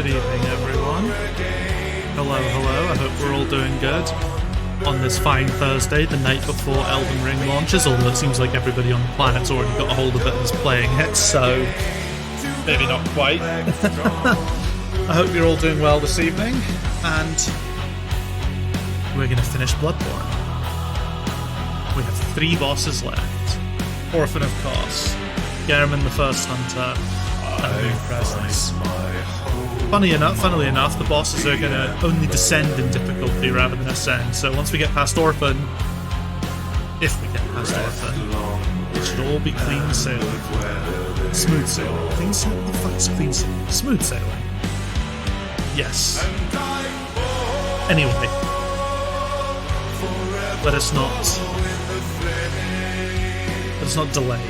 Good evening, everyone. Hello, hello. I hope we're all doing good on this fine Thursday, the night before Elden Ring launches, although it seems like everybody on the planet's already got a hold of it and is playing it, so maybe not quite. I hope you're all doing well this evening, and we're going to finish Bloodborne. We have 3 bosses left. Orphan, of course. Gehrman the First Hunter. And New Presence. Funnily enough, the bosses are going to only descend in difficulty rather than ascend. So once we get past Orphan, if we get past Orphan, it should all be clean sailing. Smooth sailing. Clean sailing? What the fuck is clean sailing? Smooth sailing. Yes. Anyway, let us not delay.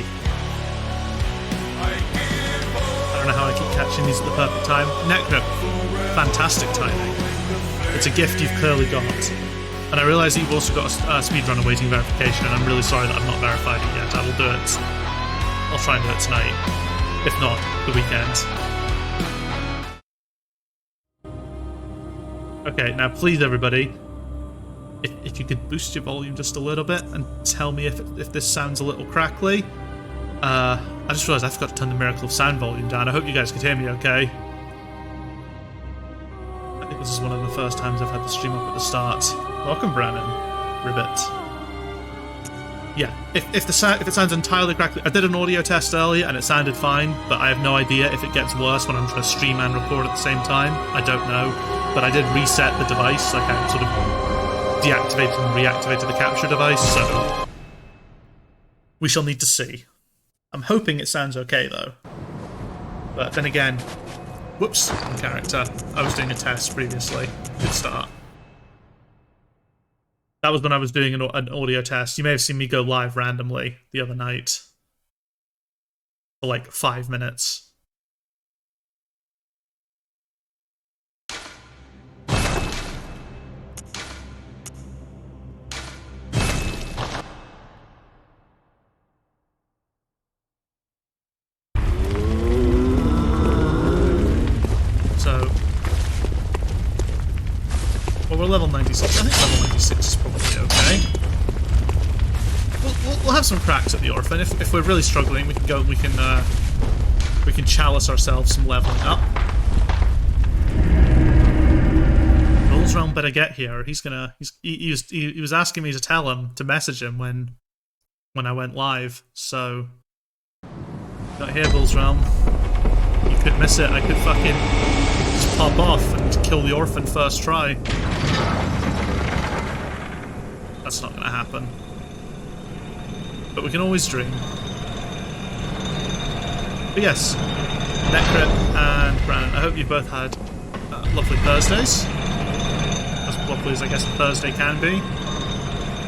I don't know how I keep catching these at the perfect time. Necrypt, fantastic timing. It's a gift you've clearly got. And I realise that you've also got a speedrun awaiting verification, and I'm really sorry that I've not verified it yet. I will do it. I'll try and do it tonight. If not, the weekend. Okay, now please everybody, if you could boost your volume just a little bit and tell me if this sounds a little crackly. I just realised I forgot to turn the Miracle of Sound volume down. I hope you guys could hear me okay. I think this is one of the first times I've had the stream up at the start. Welcome, Brannon. Ribbit. Yeah, if it sounds entirely crackly... I did an audio test earlier and it sounded fine, but I have no idea if it gets worse when I'm trying to stream and record at the same time. I don't know. But I did reset the device, like I sort of deactivated and reactivated the capture device, so we shall need to see. I'm hoping it sounds okay though. But then again, whoops, in character. I was doing a test previously. Good start. That was when I was doing an audio test. You may have seen me go live randomly the other night for like 5 minutes. Well, we're level 96. I think level 96 is probably okay. We'll have some cracks at the Orphan. If we're really struggling, we can go. We can chalice ourselves some leveling up. Rules Realm better get here. He was asking me to tell him to message him when I went live. So got here, Bulls Realm. You could miss it. I could fucking just pop off and kill the Orphan first try. That's not gonna happen. But we can always dream. But yes, Necrypt and Brannon, I hope you've both had lovely Thursdays. As lovely as I guess a Thursday can be.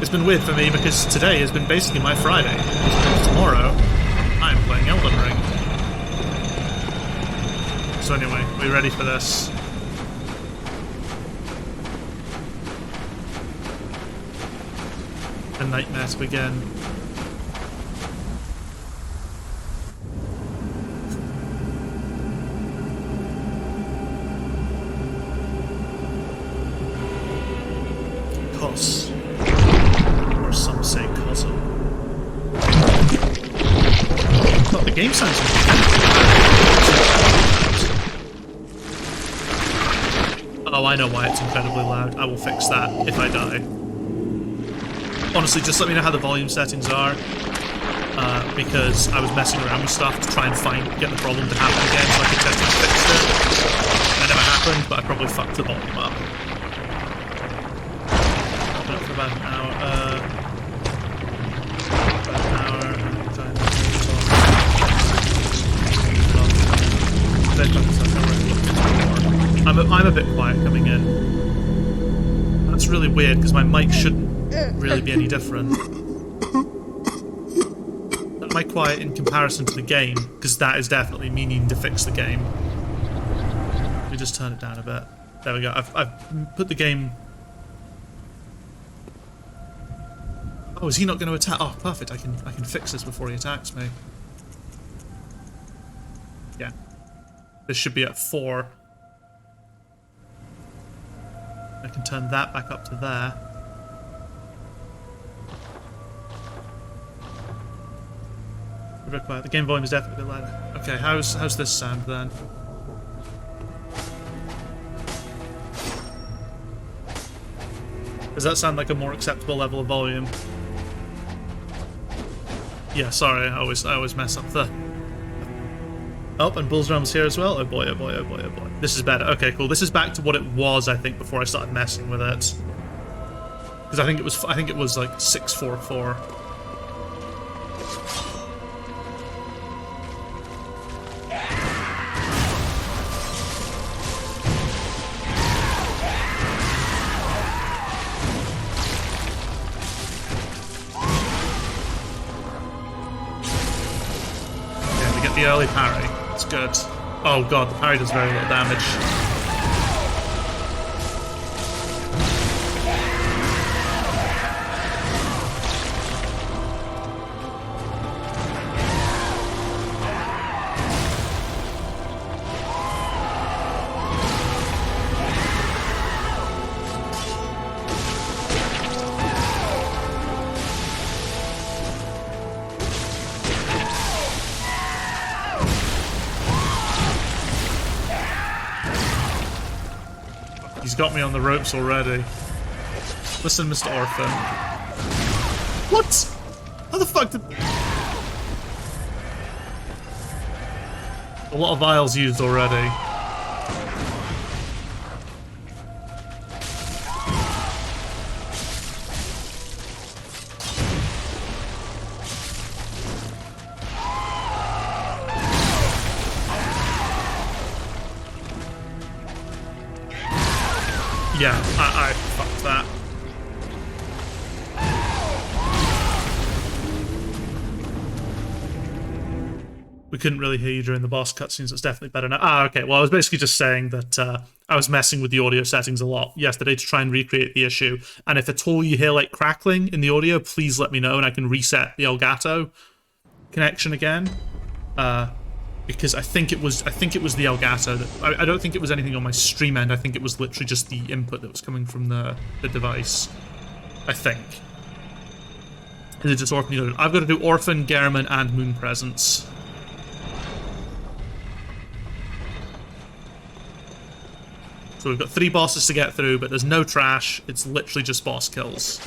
It's been weird for me because today has been basically my Friday. Because tomorrow, I am playing Elden Ring. So anyway, are we ready for this? The nightmare to begin. Cos. Or some say Cosm. But the game sounds good. Oh, I know why it's incredibly loud. I will fix that if I die. Honestly, just let me know how the volume settings are, because I was messing around with stuff to try and get the problem to happen again so I could test and fix it. That never happened, but I probably fucked the volume up. Been up for about an hour. I'm a bit quiet coming in. That's really weird because my mic shouldn't really be any different. Am I quiet in comparison to the game? Because that is definitely me needing to fix the game. Let me just turn it down a bit. There we go. I've put the game... Oh, is he not going to attack? Oh, perfect. I can fix this before he attacks me. Yeah. This should be at 4. can turn that back up to there. The game volume is definitely a bit louder. Okay, how's this sound then? Does that sound like a more acceptable level of volume? Yeah, sorry, I always mess up the... Oh, and Bull's Drum's here as well. Oh boy, oh boy, oh boy, oh boy. This is better. Okay, cool. This is back to what it was, I think, before I started messing with it. Because I think it was like 644. The early parry. It's good. Oh god, the parry does very little damage. He's got me on the ropes already. Listen, Mr. Orphan. What? How the fuck did... A lot of vials used already. Yeah, I fucked that. We couldn't really hear you during the boss cutscenes. It's definitely better now. Ah, okay. Well, I was basically just saying that I was messing with the audio settings a lot yesterday to try and recreate the issue. And if at all you hear like crackling in the audio, please let me know and I can reset the Elgato connection again. Because I think it was the Elgato that I don't think it was anything on my stream end. I think it was literally just the input that was coming from the device. I think. Is it just Orphan you got to do? I've got to do Orphan, Gehrman, and Moon Presence. So we've got 3 bosses to get through, but there's no trash. It's literally just boss kills.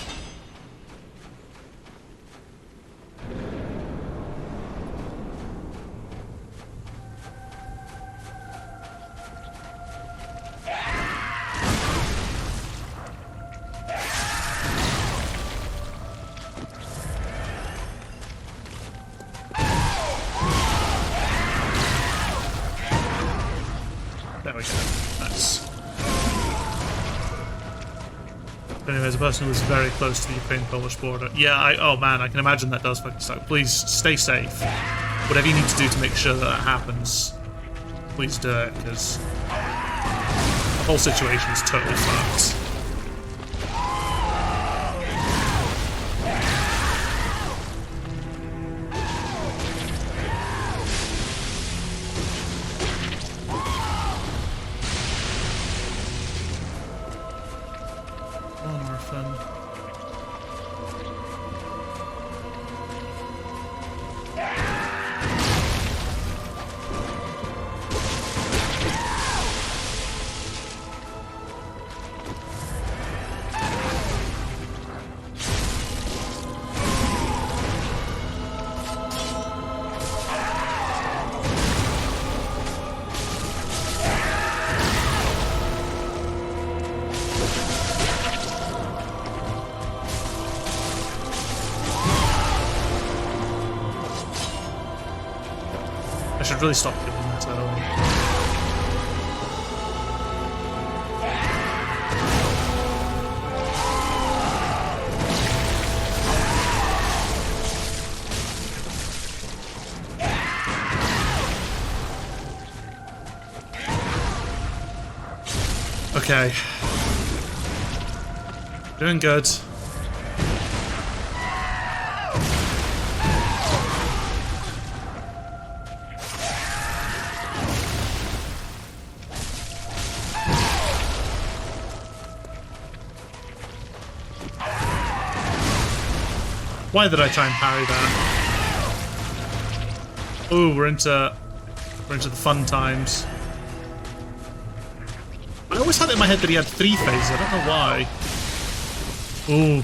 There we go. Nice. Anyway, as a person who lives very close to the Ukraine-Polish border, yeah, oh man, I can imagine that does fucking suck. Please stay safe. Whatever you need to do to make sure that that happens, please do it, because the whole situation is totally fucked. I should really stop doing that early. Okay. Doing good. Why did I try and parry that? Ooh, we're into the fun times. I always had it in my head that he had 3 phases. I don't know why. Ooh.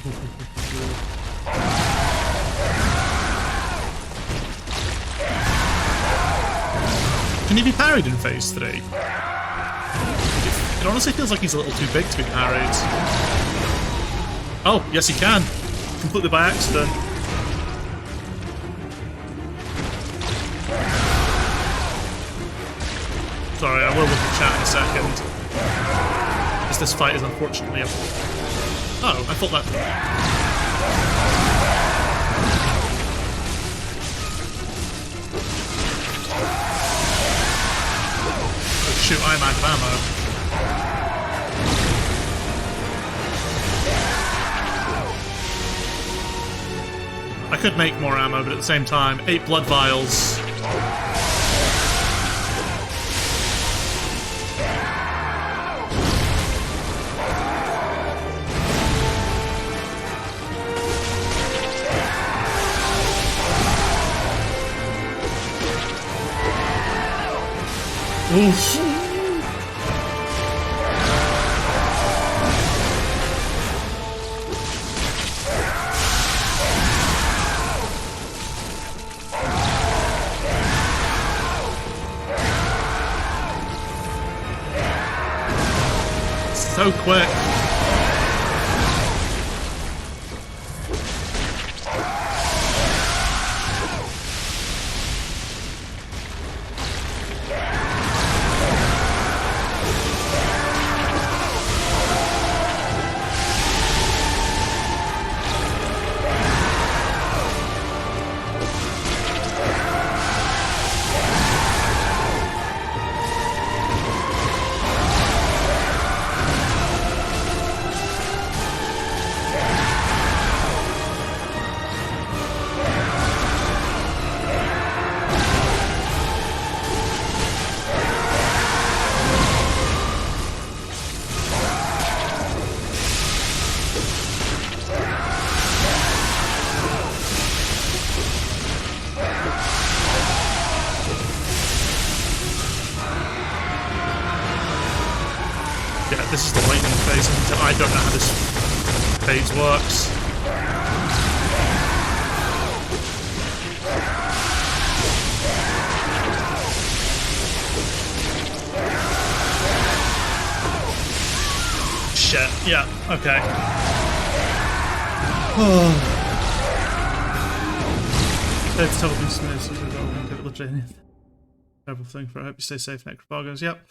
Can he be parried in phase 3? It honestly feels like he's a little too big to be parried. Oh, yes he can. Completely by accident. Sorry, I will look at chat in a second. Because this fight is unfortunately a... Oh, I thought that... Oh shoot, I'm out of ammo. I could make more ammo, but at the same time, 8 blood vials. Oof. So quick. This is the lightning phase, and I don't know how this phase works. Shit, yeah, okay. It's totally smooth. Terrible thing for I hope you stay safe, Necropagos. Yep.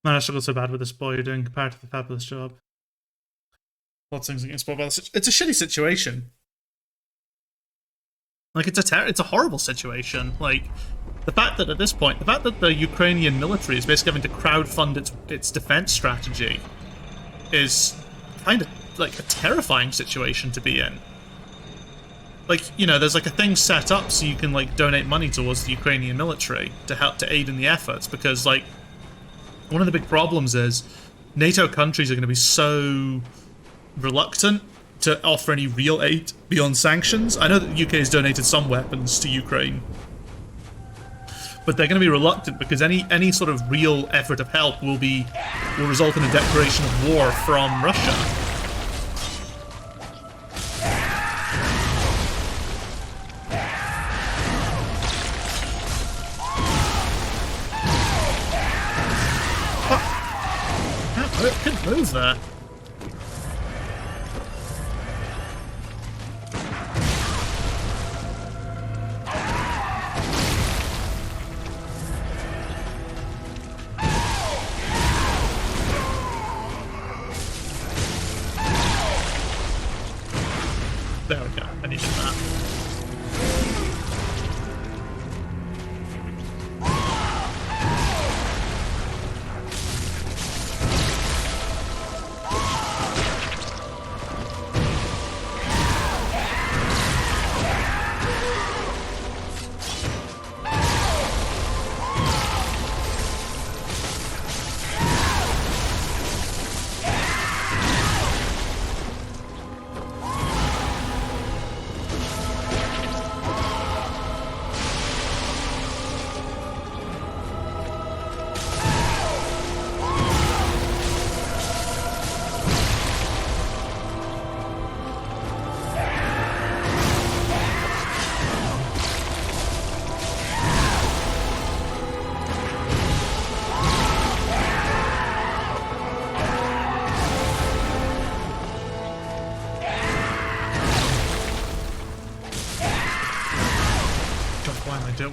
Man, I struggle so bad with this boy. You're doing comparatively fabulous job. Lots of things getting spoiled by this. It's a shitty situation. Like, it's a horrible situation. Like, the fact that at this point, the fact that the Ukrainian military is basically having to crowdfund its defense strategy is kind of like a terrifying situation to be in. Like, you know, there's like a thing set up so you can like donate money towards the Ukrainian military to help to aid in the efforts, because like one of the big problems is NATO countries are going to be so reluctant to offer any real aid beyond sanctions. I know that the UK has donated some weapons to Ukraine, but they're going to be reluctant because any sort of real effort of help will result in a declaration of war from Russia. I couldn't move there. There we go. I needed that.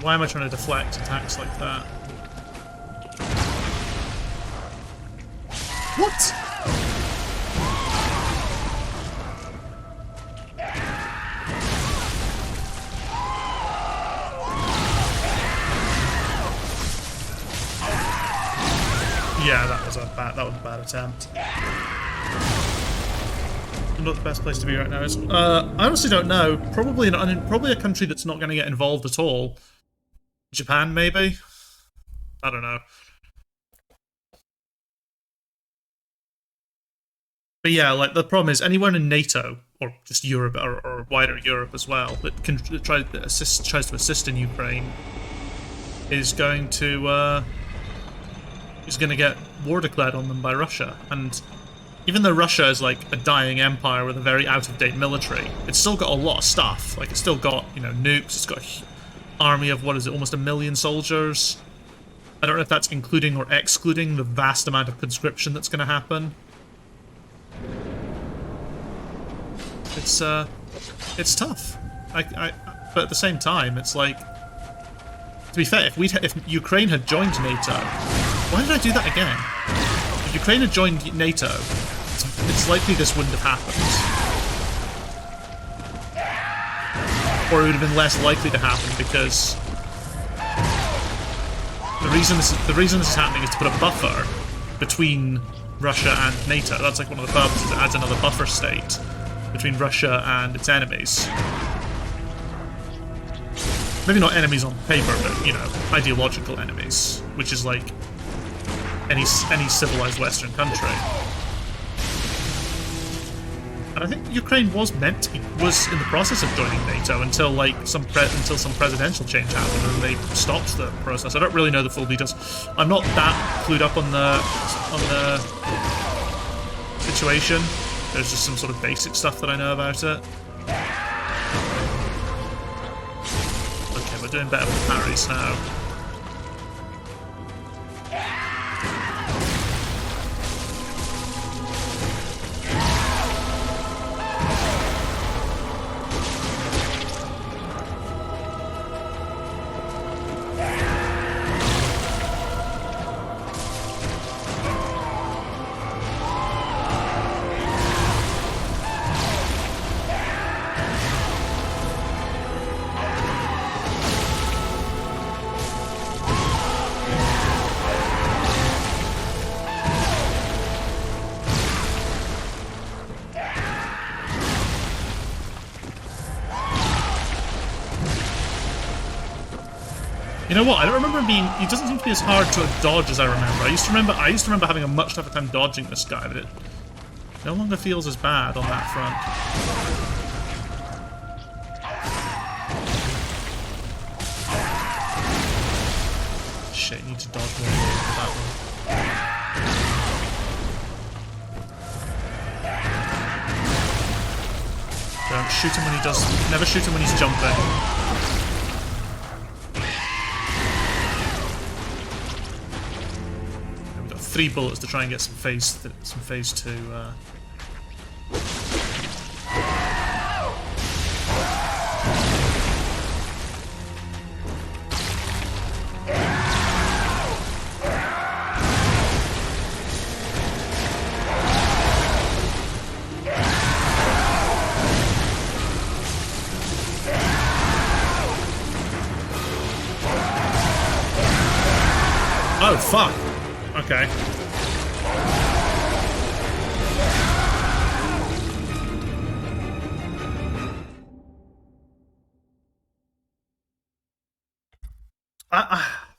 Why am I trying to deflect attacks like that? What? Yeah, that was a bad attempt. Not the best place to be right now. Is I honestly don't know. Probably probably a country that's not going to get involved at all. Japan, maybe. I don't know. But yeah, like the problem is anyone in NATO or just Europe or wider Europe as well that can tries to assist in Ukraine is going to get war declared on them by Russia. And even though Russia is like a dying empire with a very out-of-date military, it's still got a lot of stuff. Like it's still got, you know, nukes. It's got an army of, what is it, almost 1 million soldiers. I don't know if that's including or excluding the vast amount of conscription that's going to happen. It's tough. But at the same time, it's like, to be fair, if Ukraine had joined NATO, why did I do that again? If Ukraine had joined NATO, it's likely this wouldn't have happened, or it would have been less likely to happen because the reason this is happening is to put a buffer between Russia and NATO. That's like one of the purposes. It adds another buffer state between Russia and its enemies. Maybe not enemies on paper, but, you know, ideological enemies, which is like any civilized Western country. And I think Ukraine was in the process of joining NATO until like some presidential change happened and they stopped the process. I don't really know the full details. I'm not that clued up on the situation. There's just some sort of basic stuff that I know about it. Okay, we're doing better with parries now. You know what? I don't remember him being. He doesn't seem to be as hard to dodge as I remember. I used to remember having a much tougher time dodging this guy, but it no longer feels as bad on that front. Shit, you need to dodge more for that one. Don't shoot him when he does. Never shoot him when he's jumping. 3 bullets to try and get some phase 2. Oh fuck. Okay.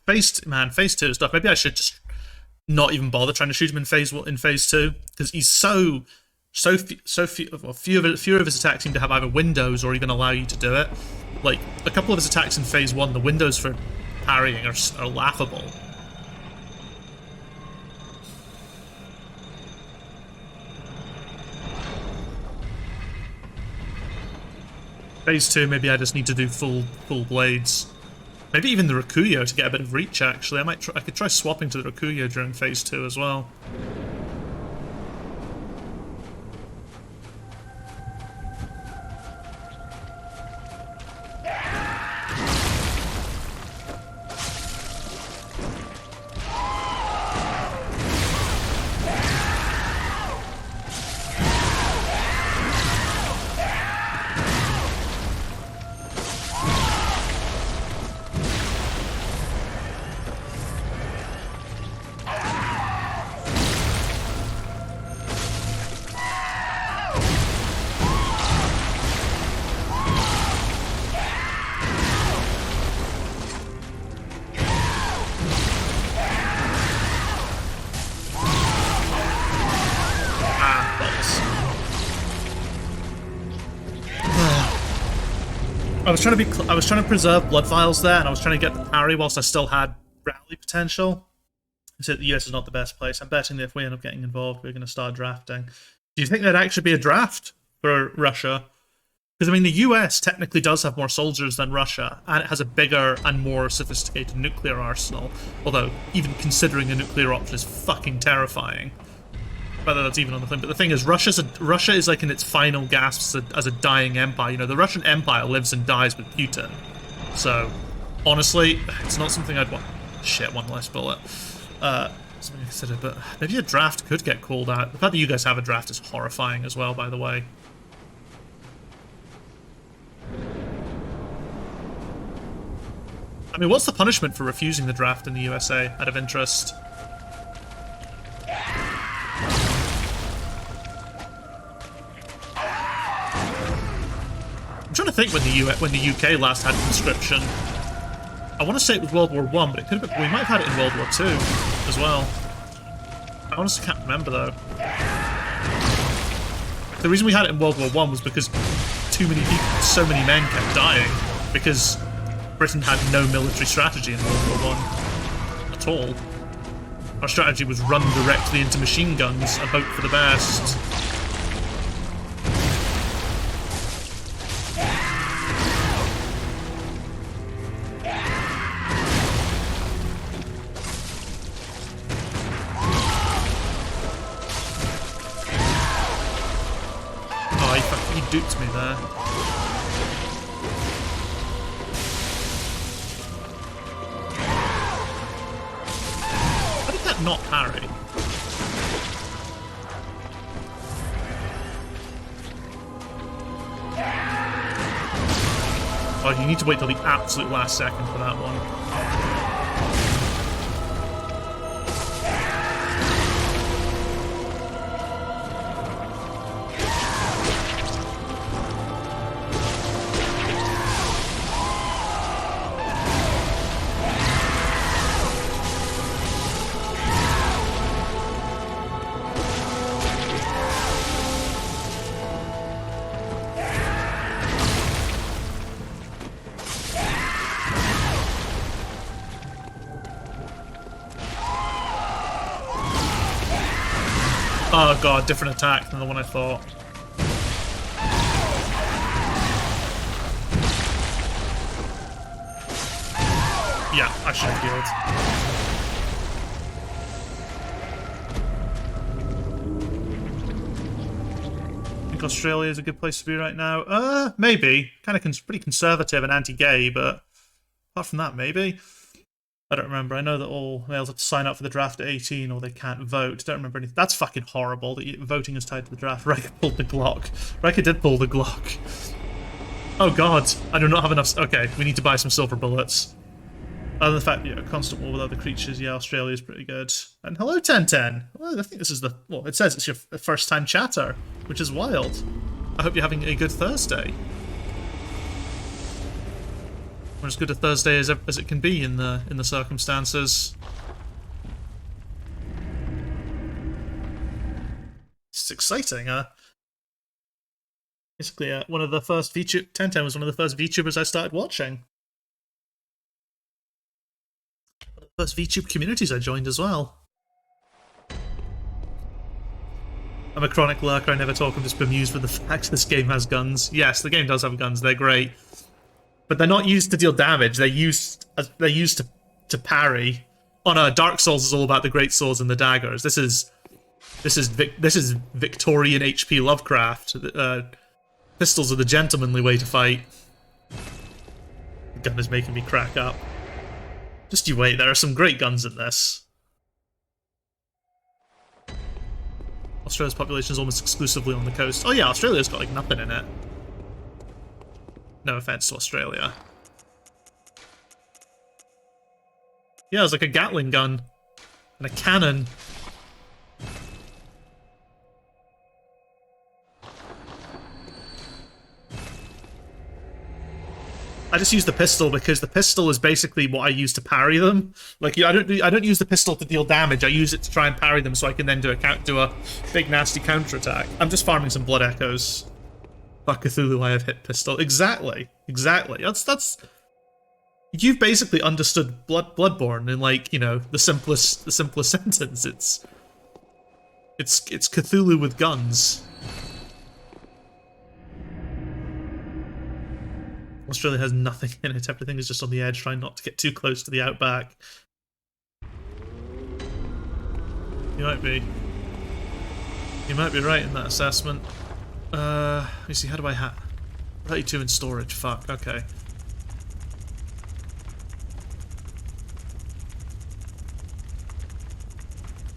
Phase 2 stuff. Maybe I should just not even bother trying to shoot him in phase 2 because he's few of his attacks seem to have either windows or even allow you to do it. Like a couple of his attacks in phase 1, the windows for parrying are laughable. Phase 2, maybe I just need to do full blades. Maybe even the Rakuyo to get a bit of reach, actually. I could try swapping to the Rakuyo during phase 2 as well. I was trying to preserve blood vials there, and I was trying to get the parry whilst I still had rally potential. So the US is not the best place. I'm betting that if we end up getting involved, we're going to start drafting. Do you think there'd actually be a draft for Russia? Because, I mean, the US technically does have more soldiers than Russia, and it has a bigger and more sophisticated nuclear arsenal. Although, even considering a nuclear option is fucking terrifying. Whether that's even on the thing. But the thing is, Russia is like in its final gasps as a dying empire. You know, the Russian Empire lives and dies with Putin. So, honestly, it's not something I'd want. Shit, one less bullet. Something to consider, but maybe a draft could get called out. The fact that you guys have a draft is horrifying as well, by the way. I mean, what's the punishment for refusing the draft in the USA, out of interest? I'm trying to think when the UK last had conscription. I want to say it was World War I, but it could have been, we might have had it in World War II as well. I honestly can't remember, though. The reason we had it in World War I was because too many people, so many men kept dying, because Britain had no military strategy in World War I at all. Our strategy was run directly into machine guns and hope for the best. He duped me there. How did that not parry? Oh, you need to wait till the absolute last second for that one. Oh god, different attack than the one I thought. Yeah, I should have healed. I think Australia is a good place to be right now. Maybe. Kind of pretty conservative and anti-gay, but apart from that, maybe. I don't remember. I know that all males have to sign up for the draft at 18 or they can't vote. Don't remember anything. That's fucking horrible that voting is tied to the draft. Riker pulled the Glock. Riker did pull the Glock. Oh god, I do not have enough. Okay, we need to buy some silver bullets. Other than the fact that you're a constant war with other creatures, yeah, Australia is pretty good. And hello, 1010. Well, I think this is the... Well, it says it's your first time chatter, which is wild. I hope you're having a good Thursday. Or as good a Thursday as it can be in the circumstances. It's exciting, Basically, one of the first 1010 was one of the first VTubers I started watching. One of the first VTube communities I joined as well. I'm a chronic lurker, I never talk, I'm just bemused with the fact this game has guns. Yes, the game does have guns, they're great. But they're not used to deal damage, they're used to parry. Oh no, Dark Souls is all about the great swords and the daggers. This is Victorian HP Lovecraft. Pistols are the gentlemanly way to fight. The gun is making me crack up. Just you wait, there are some great guns in this. Australia's population is almost exclusively on the coast. Oh yeah, Australia's got like nothing in it. No offense to Australia. Yeah, it's like a Gatling gun. And a cannon. I just use the pistol because the pistol is basically what I use to parry them. Like, I don't use the pistol to deal damage. I use it to try and parry them so I can then do a big nasty counterattack. I'm just farming some blood echoes. Fuck Cthulhu, I have hit pistol. Exactly. Exactly. That's you've basically understood Bloodborne in, like, you know, the simplest sentence. It's Cthulhu with guns. Australia has nothing in it. Everything is just on the edge, trying not to get too close to the outback. You might be right in that assessment. Let me see, how do I 32 in storage, fuck, okay.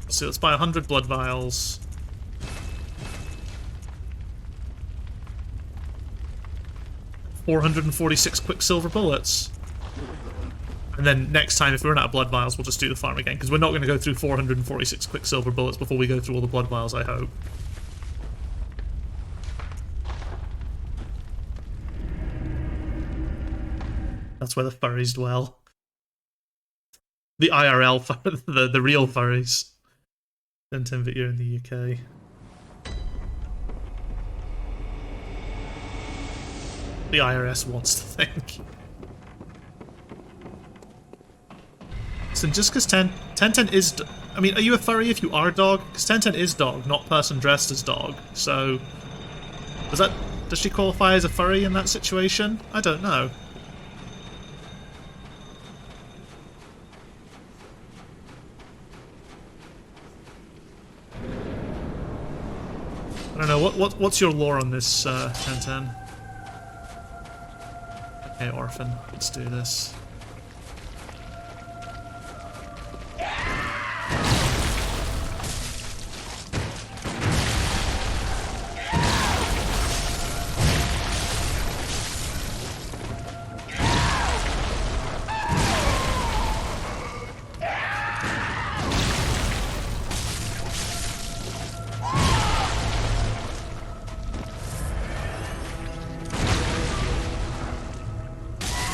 So let's buy 100 blood vials. $446 quicksilver bullets. And then next time, if we run out of blood vials, we'll just do the farm again, because we're not going to go through 446 quicksilver bullets before we go through all the blood vials, I hope. That's where the furries dwell. The IRL, the real furries. Don't envy you in the UK. The IRS wants to think. So just because 1010 is... I mean, are you a furry if you are dog? Because 1010 is dog, not person dressed as dog. So... Does she qualify as a furry in that situation? I don't know. I don't know, what's your lore on this, 1010? Okay, Orphan, let's do this.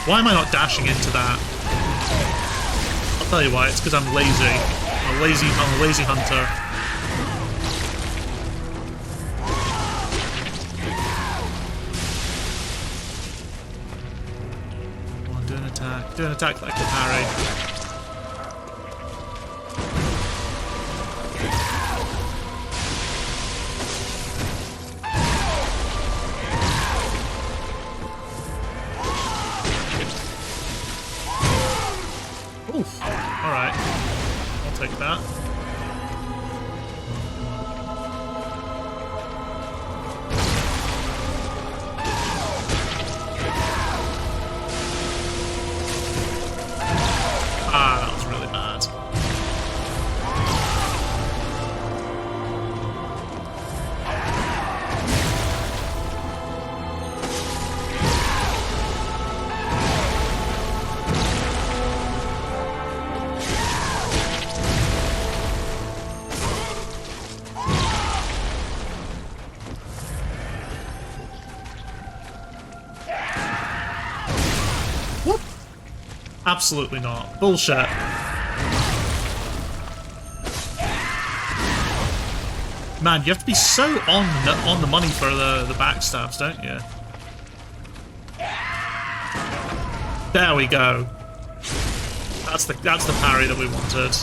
Why am I not dashing into that? I'll tell you why, it's because I'm lazy. I'm a lazy hunter. Come on, do an attack. Do an attack that I can parry. Oof. Alright. I'll take that. Ah, that was really bad. What? Absolutely not. Bullshit. Man, you have to be so on the money for the backstabs, don't you? There we go. That's the parry that we wanted.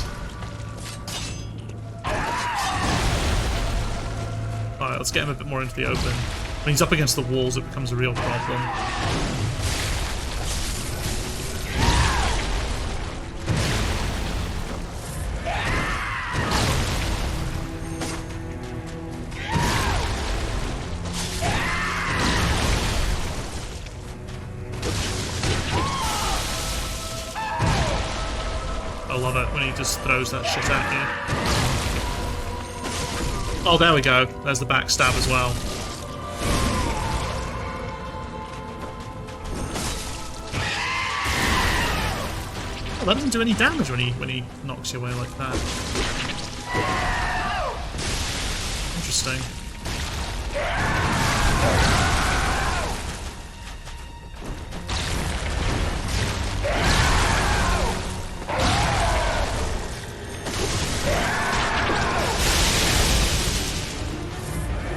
Alright, let's get him a bit more into the open. When he's up against the walls, it becomes a real problem. I love it when he just throws that shit at you. Oh, there we go. There's the backstab as well. Oh, that doesn't do any damage when he knocks you away like that. Interesting.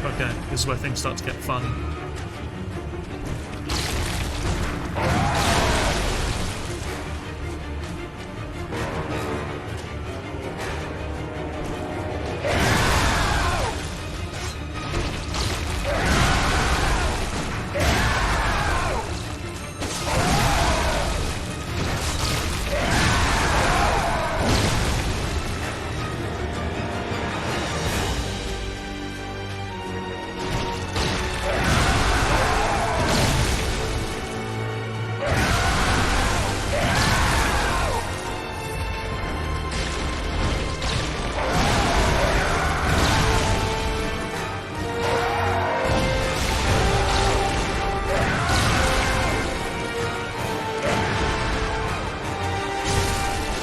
Okay, this is where things start to get fun.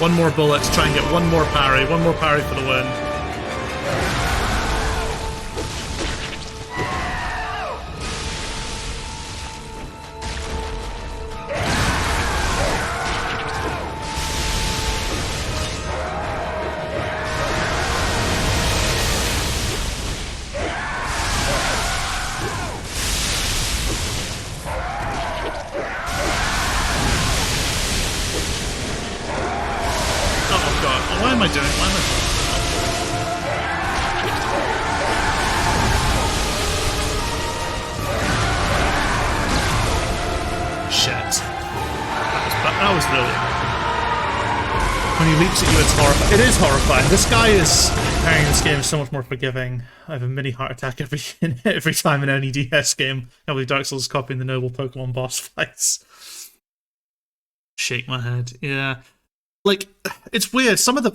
One more bullet to try and get one more parry. One more parry for the win. Why am I doing? Why am I doing? Shit. That was really... When he leaps at you, it's horrifying. It is horrifying. This guy is carrying this game so much more forgiving. I have a mini heart attack every time in any DS game. I believe Dark Souls is copying the noble Pokemon boss fights. Shake my head. Yeah. Like, it's weird. Some of the...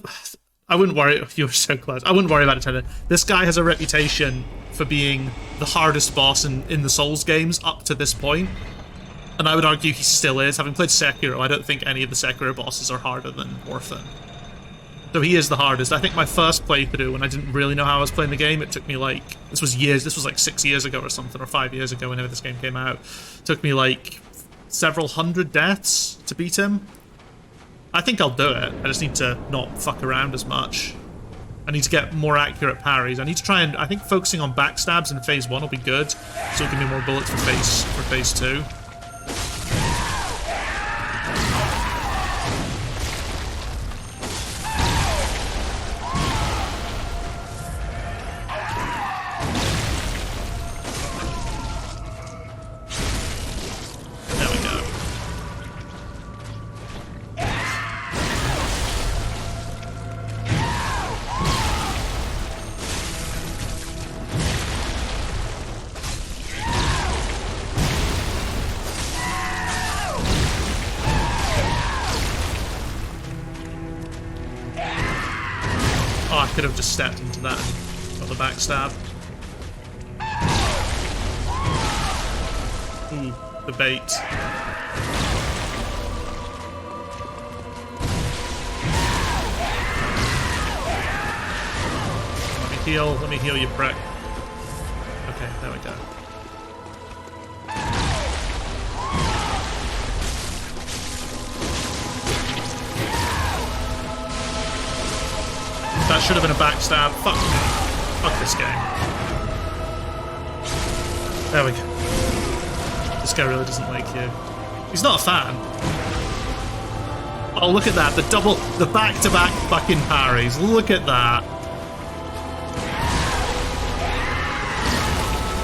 I wouldn't worry. You were so close. I wouldn't worry about it, Taylor. This guy has a reputation for being the hardest boss in the Souls games up to this point. And I would argue he still is. Having played Sekiro, I don't think any of the Sekiro bosses are harder than Orphan. So he is the hardest. I think my first playthrough, when I didn't really know how I was playing the game, it took me like... This was years. This was like 6 years ago or something, or 5 years ago, whenever this game came out. It took me like several hundred deaths to beat him. I think I'll do it. I just need to not fuck around as much. I need to get more accurate parries. I need to try and... I think focusing on backstabs in phase 1 will be good. So it'll give me more bullets for phase 2. I could have just stepped into that and got the backstab. Ooh, the bait. Let me heal you, prick. Okay, there we go. That should have been a backstab. Fuck me. Fuck this game. There we go. This guy really doesn't like you. He's not a fan. Oh, look at that. The back-to-back fucking parries. Look at that.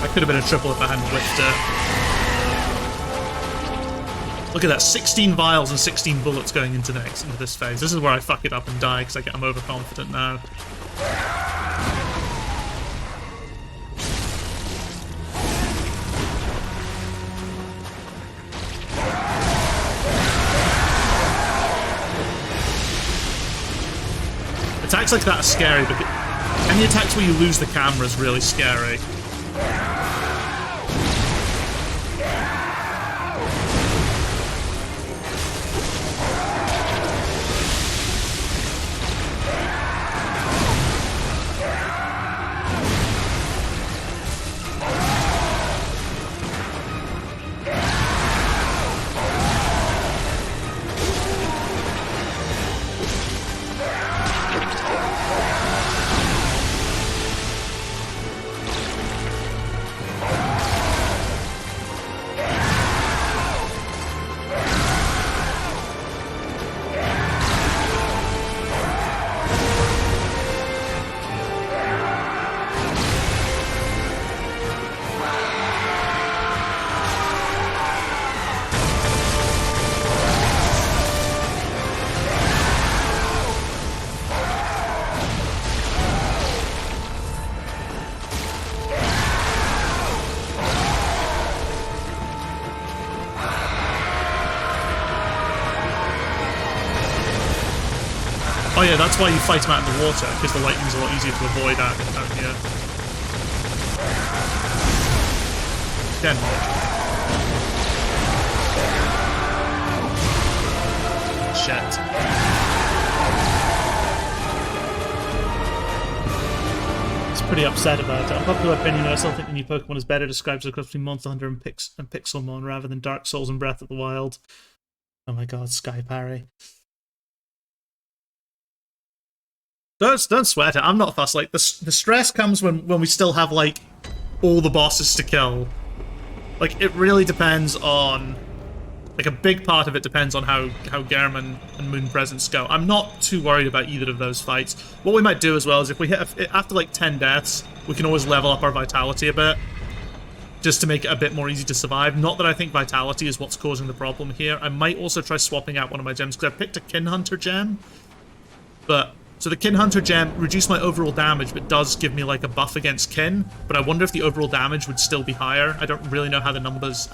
That could have been a triple if I hadn't whipped it. Look at that, 16 vials and 16 bullets going into this phase. This is where I fuck it up and die, because I'm overconfident now. Attacks like that are scary, because any attacks where you lose the camera is really scary. Oh yeah, that's why you fight him out in the water, because the lightning's a lot easier to avoid out here. Again. Shit. pretty upset about it. Unpopular opinion, I still think the new Pokemon is better described as a cross between Monster Hunter and Pixelmon rather than Dark Souls and Breath of the Wild. Oh my god, Sky Parry. Don't sweat it. I'm not fussed. Like the stress comes when we still have like all the bosses to kill. Like it really depends on. Like a big part of it depends on how Gehrman and Moon Presence go. I'm not too worried about either of those fights. What we might do as well is if we hit after like 10 deaths, we can always level up our vitality a bit, just to make it a bit more easy to survive. Not that I think vitality is what's causing the problem here. I might also try swapping out one of my gems because I picked a Kin Hunter gem, but. So the Kin Hunter gem reduced my overall damage, but does give me like a buff against Kin. But I wonder if the overall damage would still be higher. I don't really know how the numbers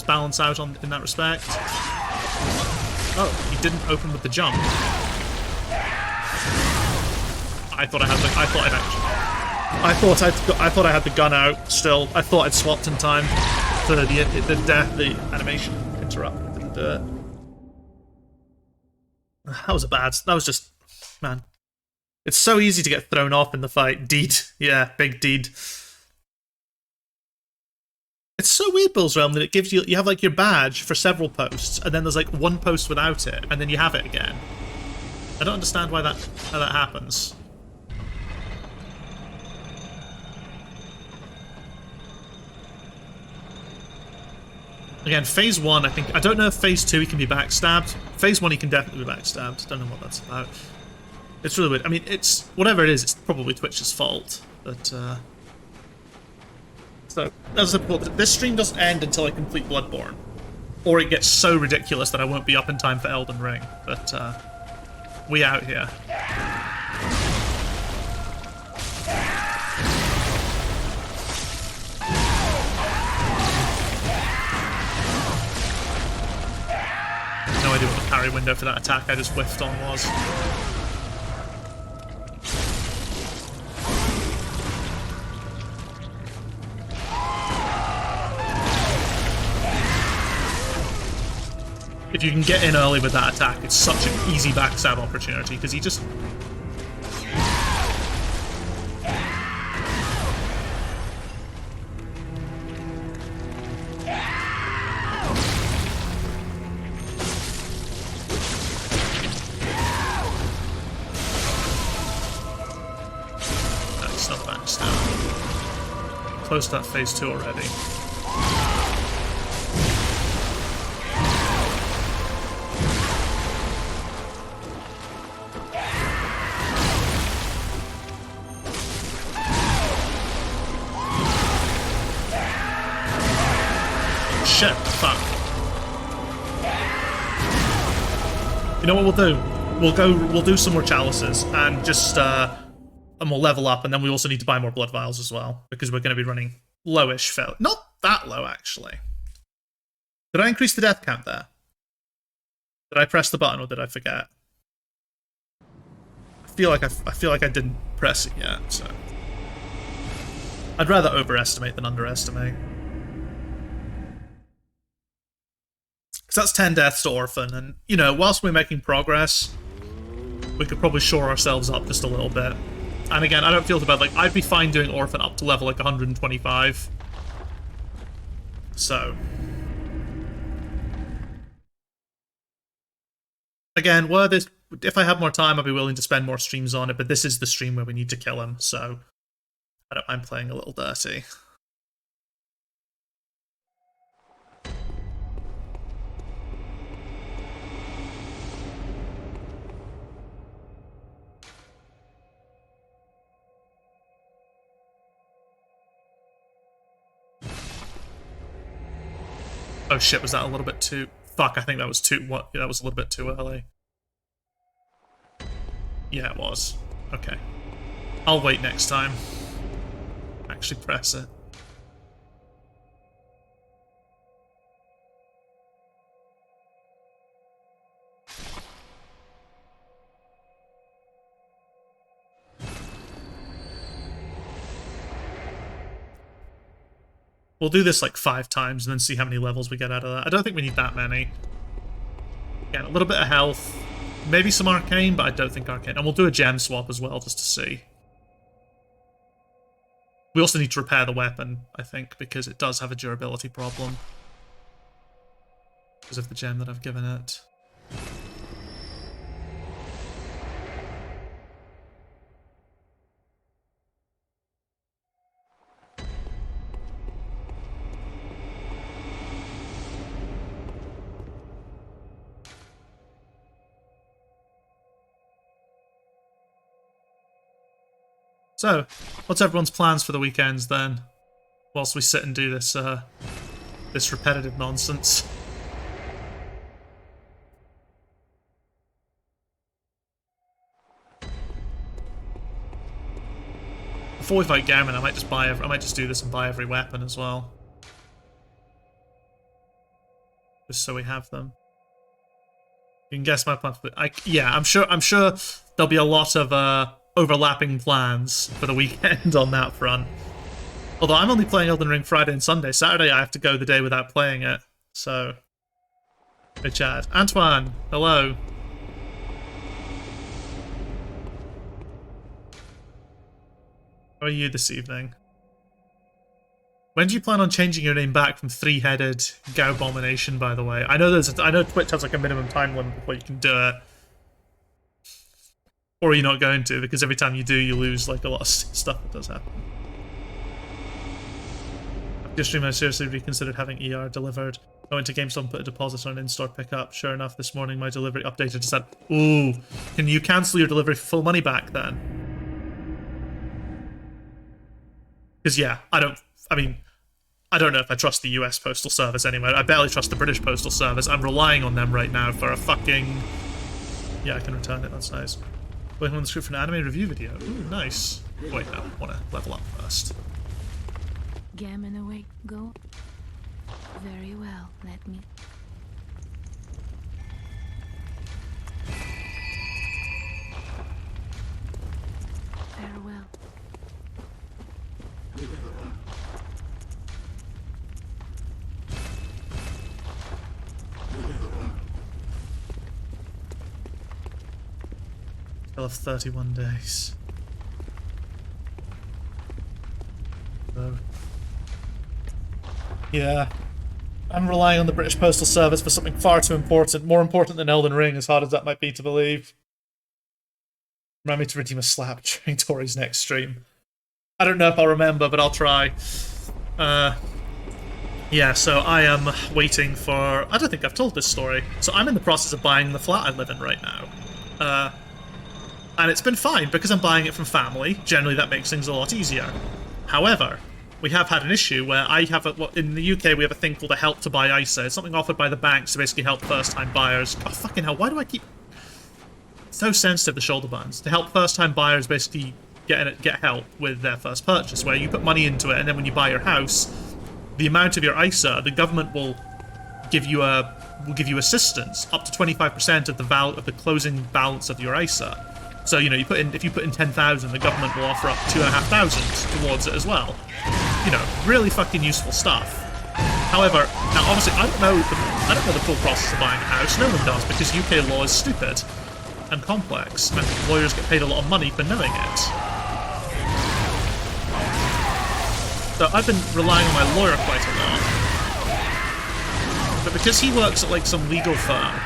balance out in that respect. Oh, he didn't open with the jump. I thought I had the gun out still. I thought I'd swapped in time for the animation interrupt. Didn't do it. That was just, man. It's so easy to get thrown off in the fight. Deed. Yeah, big deed. It's so weird, Bill's Realm, that it gives you have like your badge for several posts, and then there's like one post without it, and then you have it again. I don't understand how that happens. Again, Phase 1, I don't know if Phase 2 he can be backstabbed. Phase 1 he can definitely be backstabbed. Don't know what that's about. It's really weird. I mean, it's... whatever it is, it's probably Twitch's fault. But, so, as I put, this stream doesn't end until I complete Bloodborne. Or it gets so ridiculous that I won't be up in time for Elden Ring. But, we out here. No idea what the parry window for that attack I just whiffed on was. If you can get in early with that attack, it's such an easy backstab opportunity, because he just... That's not backstab. Close to that phase 2 already. Shit, fuck. You know what we'll do? We'll do some more chalices and just and we'll level up, and then we also need to buy more blood vials as well, because we're going to be running lowish. Not that low, actually. Did I increase the death count there? Did I press the button, or did I forget? I feel like I didn't press it yet, so I'd rather overestimate than underestimate. Because that's 10 deaths to Orphan, and, you know, whilst we're making progress, we could probably shore ourselves up just a little bit. And again, I don't feel too bad. Like, I'd be fine doing Orphan up to level, like, 125. So. Again, if I had more time, I'd be willing to spend more streams on it, but this is the stream where we need to kill him, so I don't mind playing a little dirty. Oh shit, was that a little bit too... Fuck, I think that was too... What? Yeah, that was a little bit too early. Yeah, it was. Okay. I'll wait next time. Actually press it. We'll do this like 5 times and then see how many levels we get out of that. I don't think we need that many. Again, a little bit of health. Maybe some arcane, but I don't think arcane. And we'll do a gem swap as well, just to see. We also need to repair the weapon, I think, because it does have a durability problem. Because of the gem that I've given it. So, what's everyone's plans for the weekends then? Whilst we sit and do this, this repetitive nonsense. Before we fight Gammon, I might just do this and buy every weapon as well, just so we have them. You can guess my plan. Yeah, I'm sure there'll be a lot of overlapping plans for the weekend on that front. Although I'm only playing Elden Ring Friday and Sunday. Saturday I have to go the day without playing it. So, hey Chad, Antoine, hello. How are you this evening? When do you plan on changing your name back from Three-Headed Gaubomination, by the way? I know Twitch has like a minimum time limit before you can do it. Or you're not going to, because every time you do, you lose like a lot of stuff that does happen. After stream, I seriously reconsidered having ER delivered. I went to GameStop and put a deposit on an in-store pickup. Sure enough, this morning my delivery updated to said, ooh, can you cancel your delivery for full money back then? Because yeah, I don't know if I trust the US Postal Service anyway. I barely trust the British Postal Service. I'm relying on them right now for a fucking... Yeah, I can return it, that's nice. Waiting on the script for an anime review video. Ooh, nice. Wait, no, I want to level up first. Gammon awake, go. Very well, let me... Farewell. I'll have 31 days. So, yeah. I'm relying on the British Postal Service for something far too important. More important than Elden Ring, as hard as that might be to believe. Remind me to redeem a slap during Tori's next stream. I don't know if I'll remember, but I'll try. Yeah, so I am waiting for... I don't think I've told this story. So I'm in the process of buying the flat I live in right now. And it's been fine, because I'm buying it from family. Generally, that makes things a lot easier. However, we have had an issue where I have in the UK, we have a thing called a Help to Buy ISA. It's something offered by the banks to basically help first-time buyers. Oh, fucking hell, why do I keep... So sensitive, the shoulder buttons. To help first-time buyers basically get help with their first purchase, where you put money into it, and then when you buy your house, the amount of your ISA, the government will give you assistance up to 25% of the closing balance of your ISA. So, you know, if you put in 10,000, the government will offer up 2,500 towards it as well. You know, really fucking useful stuff. However, now obviously I don't know the full process of buying a house. No one does, because UK law is stupid and complex, and lawyers get paid a lot of money for knowing it. So I've been relying on my lawyer quite a lot. But because he works at like some legal firm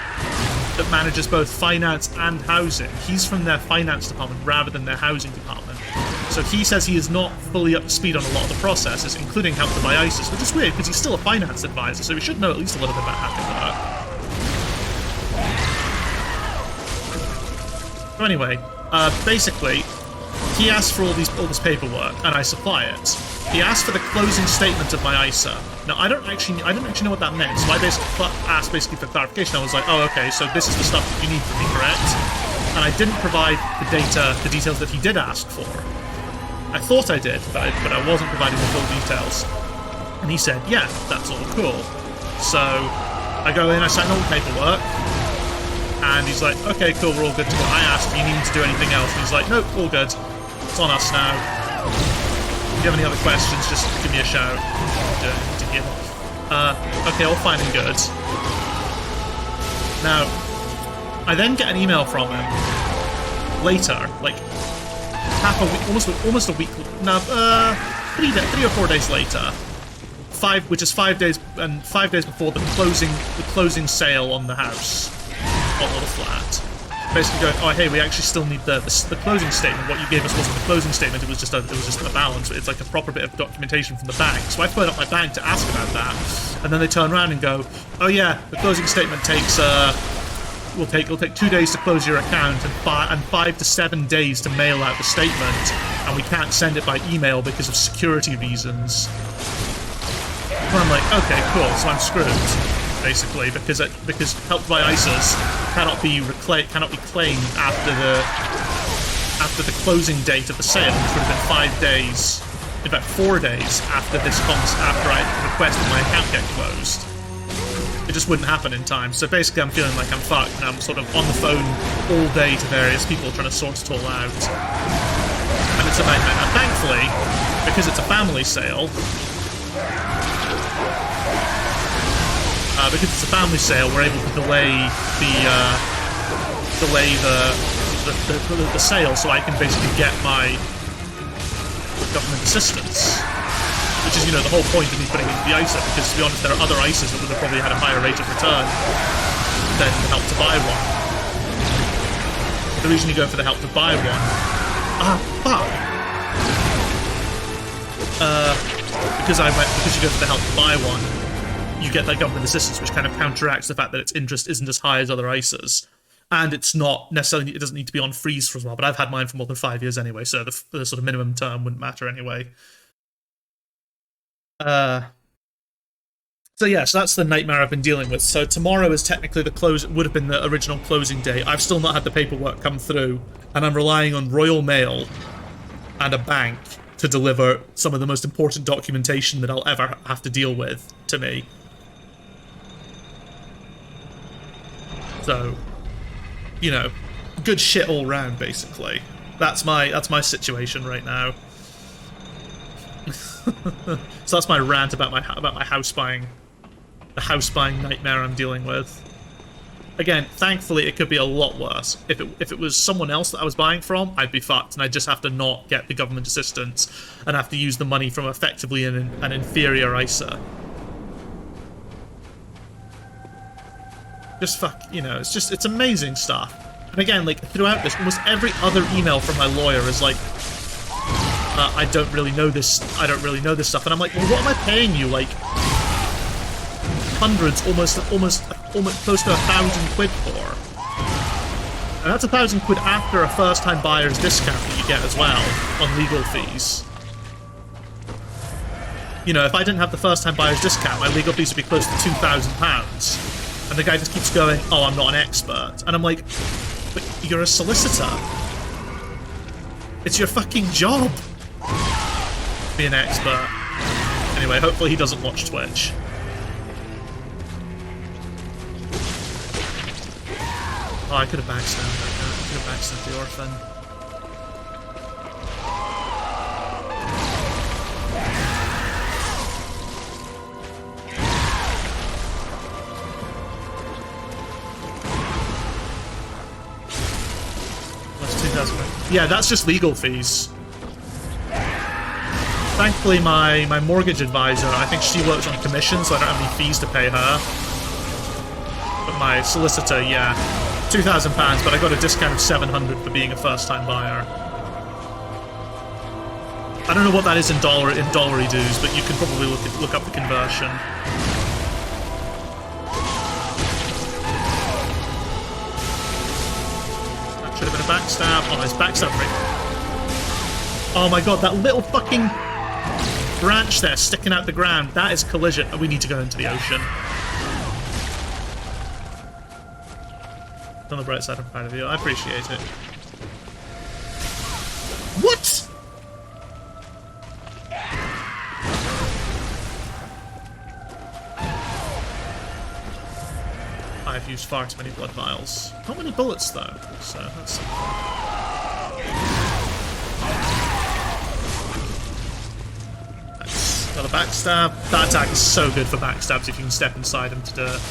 that manages both finance and housing, he's from their finance department rather than their housing department. So he says he is not fully up to speed on a lot of the processes, including Help to Buy ISIS, which is weird because he's still a finance advisor, so he should know at least a little bit about how they work. So anyway, basically, he asked for all this paperwork, and I supply it. He asked for the closing statement of my ISA. Now, I didn't actually know what that meant, so I asked for clarification. I was like, oh, okay, so this is the stuff that you need from me, correct? And I didn't provide the details that he did ask for. I thought I did, but I wasn't providing the full details. And he said, yeah, that's all cool. So I go in, I sign all the paperwork, and he's like, okay, cool, we're all good to go. I asked if you need to do anything else, and he's like, nope, all good. It's on us now. If you have any other questions, just give me a shout. Okay, all fine and good. Now, I then get an email from him later, like half a week, almost a week. No, 3 or 4 days later, which is 5 days, and 5 days before the closing sale on the house, on the flat. Basically going, oh hey, we actually still need the closing statement. What you gave us wasn't the closing statement; it was just a balance. It's like a proper bit of documentation from the bank. So I phoned up my bank to ask about that, and then they turn around and go, oh yeah, the closing statement takes will take 2 days to close your account and 5 to 7 days to mail out the statement, and we can't send it by email because of security reasons. And I'm like, okay, cool, so I'm screwed. Basically, because Help by ISIS cannot be claimed after the closing date of the sale, which would have been 5 days, in fact 4 days after I requested my account get closed. It just wouldn't happen in time. So basically, I'm feeling like I'm fucked, and I'm sort of on the phone all day to various people trying to sort it all out, and it's a nightmare. And thankfully, because it's a family sale. Because it's a family sale, we're able to delay the sale, so I can basically get my government assistance, which is, the whole point of me putting into the ISA. Because to be honest, there are other ISAs that would have probably had a higher rate of return than the Help to Buy one. The reason you go for the Help to Buy one, because you go for the Help to Buy one. You get that government assistance, which kind of counteracts the fact that its interest isn't as high as other ISAs. And it's not necessarily, it doesn't need to be on freeze for as well, but I've had mine for more than 5 years anyway, so the sort of minimum term wouldn't matter anyway. So that's the nightmare I've been dealing with. So tomorrow is technically would have been the original closing day. I've still not had the paperwork come through, and I'm relying on Royal Mail and a bank to deliver some of the most important documentation that I'll ever have to deal with to me. So, good shit all round, basically. That's my situation right now. So that's my rant about my house buying, the house buying nightmare I'm dealing with. Again, thankfully, it could be a lot worse. If it was someone else that I was buying from, I'd be fucked, and I'd just have to not get the government assistance and have to use the money from effectively an inferior ISA. Just it's amazing stuff. And again, like, throughout this, almost every other email from my lawyer is like, I don't really know this stuff. And I'm like, well, what am I paying you? Like, hundreds, almost close to 1,000 quid for. And that's 1,000 quid after a first-time buyer's discount that you get as well on legal fees. If I didn't have the first-time buyer's discount, my legal fees would be close to £2,000. And the guy just keeps going, oh, I'm not an expert. And I'm like, but you're a solicitor. It's your fucking job to be an expert. Anyway, hopefully he doesn't watch Twitch. Oh, I could have backstabbed that. I could have backstabbed the Orphan. That's 2,000. Yeah, that's just legal fees. Thankfully, my mortgage advisor, I think she works on commission, so I don't have any fees to pay her. But my solicitor, yeah. £2,000, but I got a discount of $700 for being a first-time buyer. I don't know what that is in dollary dues, but you can probably look up the conversion. That should have been a backstab. Oh, it's backstab rate. Oh my god, that little fucking branch there sticking out the ground. That is collision. We need to go into the ocean. On the bright side, I'm proud of you. I appreciate it. What? I've used far too many blood vials. Not many bullets, though, so that's... Got a backstab. That attack is so good for backstabs if you can step inside him to do it.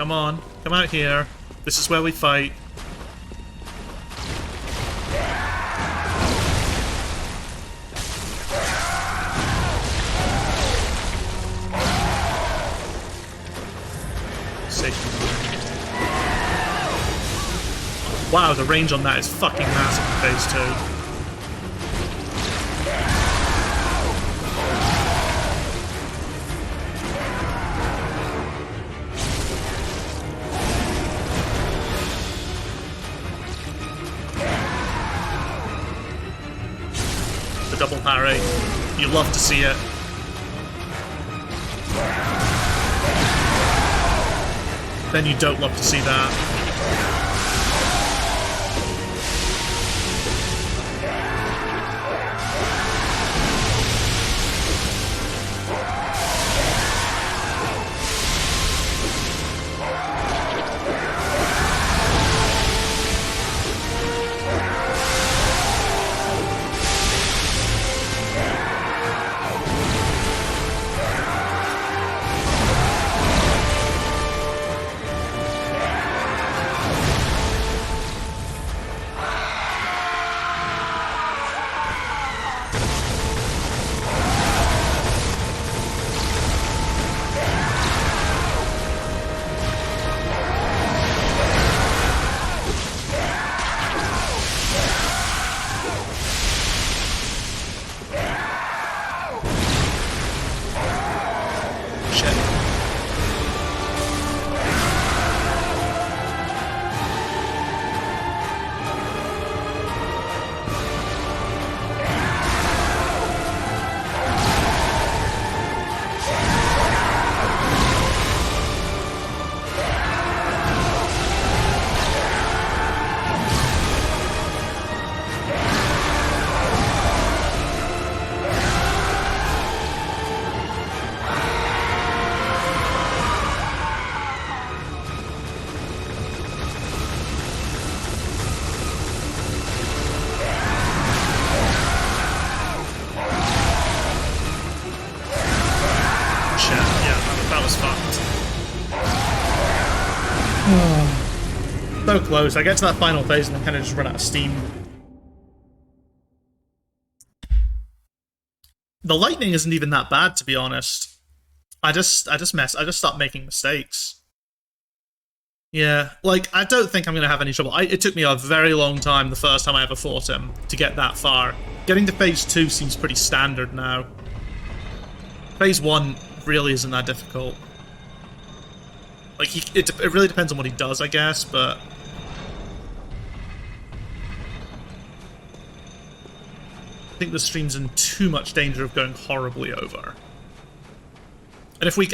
Come on. Come out here. This is where we fight. Wow, the range on that is fucking massive in phase 2. The double parry. You love to see it. Then you don't love to see that. So close. I get to that final phase and then kind of just run out of steam. The lightning isn't even that bad, to be honest. I just start making mistakes. Yeah, like, I don't think I'm going to have any trouble. It took me a very long time the first time I ever fought him to get that far. Getting to phase 2 seems pretty standard now. Phase 1 really isn't that difficult. Like, it really depends on what he does, I guess, but... I think the stream's in too much danger of going horribly over. And if we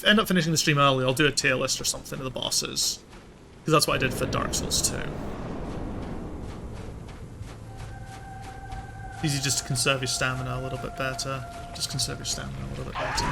end up finishing the stream early, I'll do a tier list or something of the bosses. Because that's what I did for Dark Souls 2. Easy just to conserve your stamina a little bit better. Just conserve your stamina a little bit better.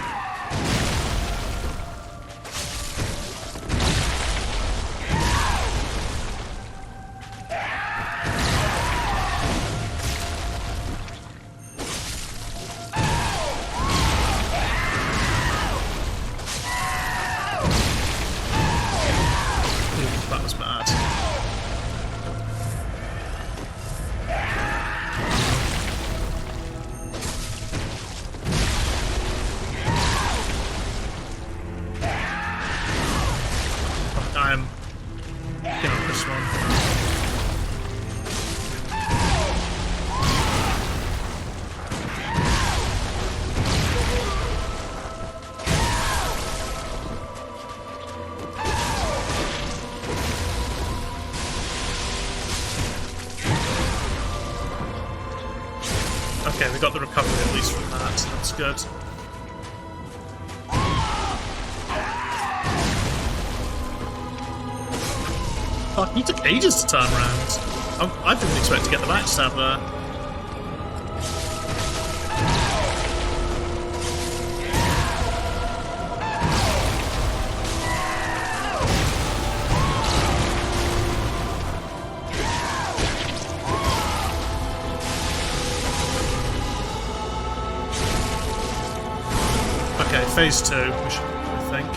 That was bad. I'm getting up this one. Okay, we got the recovery at least from that. That's good. Fuck, he took ages to turn around. I didn't expect to get the backstab there. Okay, phase 2, we should, I think.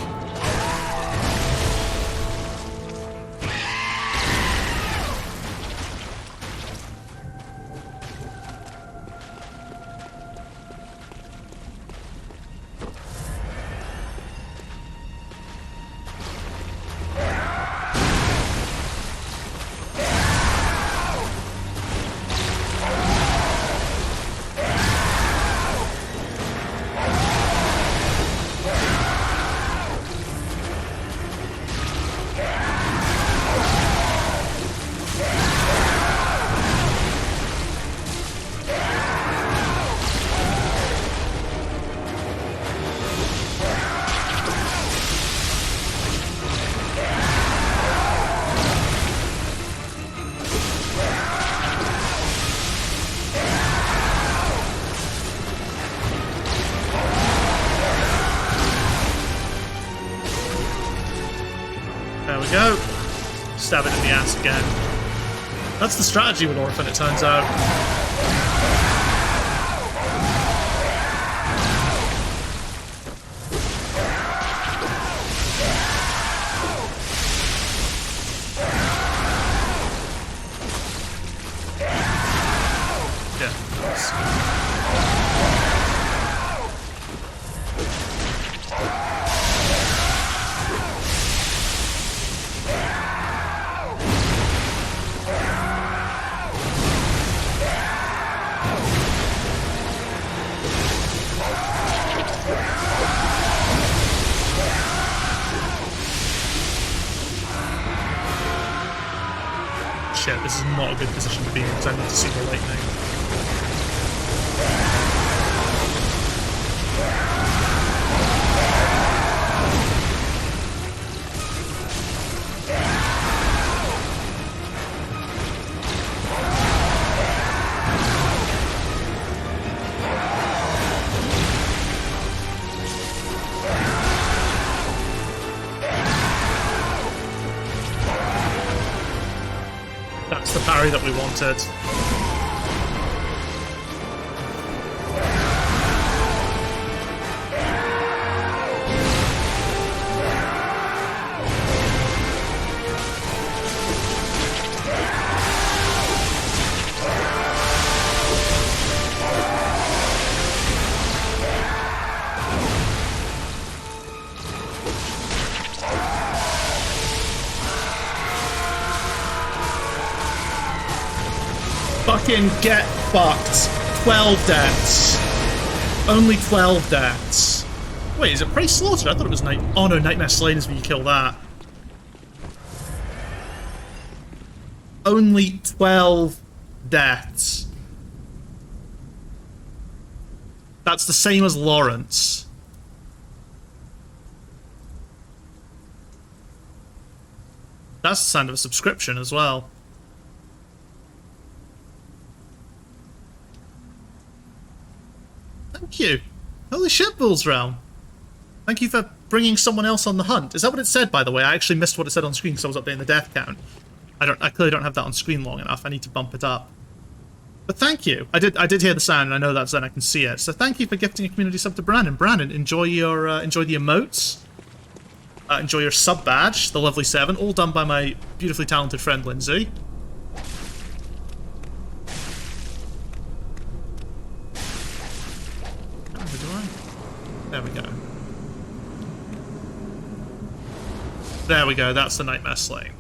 we go. Stab it in the ass again. That's the strategy with Orphan, it turns out. Shit, this is not a good position to be in because I need to see the lightning. That's the parry that we wanted. Fucking get fucked. 12 deaths. Only 12 deaths. Wait, is it Prey Slaughtered? I thought it was Night... Oh no, Nightmare Slain is when you kill that. Only 12 deaths. That's the same as Lawrence. That's the sound of a subscription as well. Thank you. Holy shit, Bull's Realm. Thank you for bringing someone else on the hunt. Is that what it said, by the way? I actually missed what it said on screen because I was updating the death count. I clearly don't have that on screen long enough. I need to bump it up. But thank you. I did hear the sound, and I know that's then I can see it. So thank you for gifting a community sub to Brandon. Brandon, enjoy the emotes. Enjoy your sub badge, the lovely 7, all done by my beautifully talented friend Lindsay. There we go. There we go, that's the Nightmare Slain.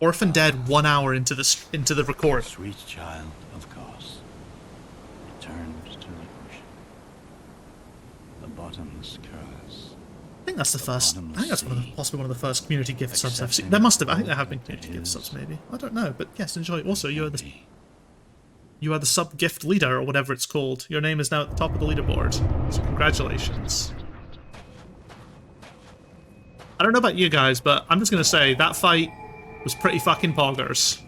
Orphan dead 1 hour into the record. Sweet child of Cos returns to languish. The bottomless curse. I think that's the first. I think that's possibly one of the first community gift subs I've seen. There must have. I think there have been community gift subs, maybe. I don't know, but yes, enjoy. Also, you are the sub gift leader or whatever it's called. Your name is now at the top of the leaderboard. So congratulations. I don't know about you guys, but I'm just gonna say that fight was pretty fucking poggers.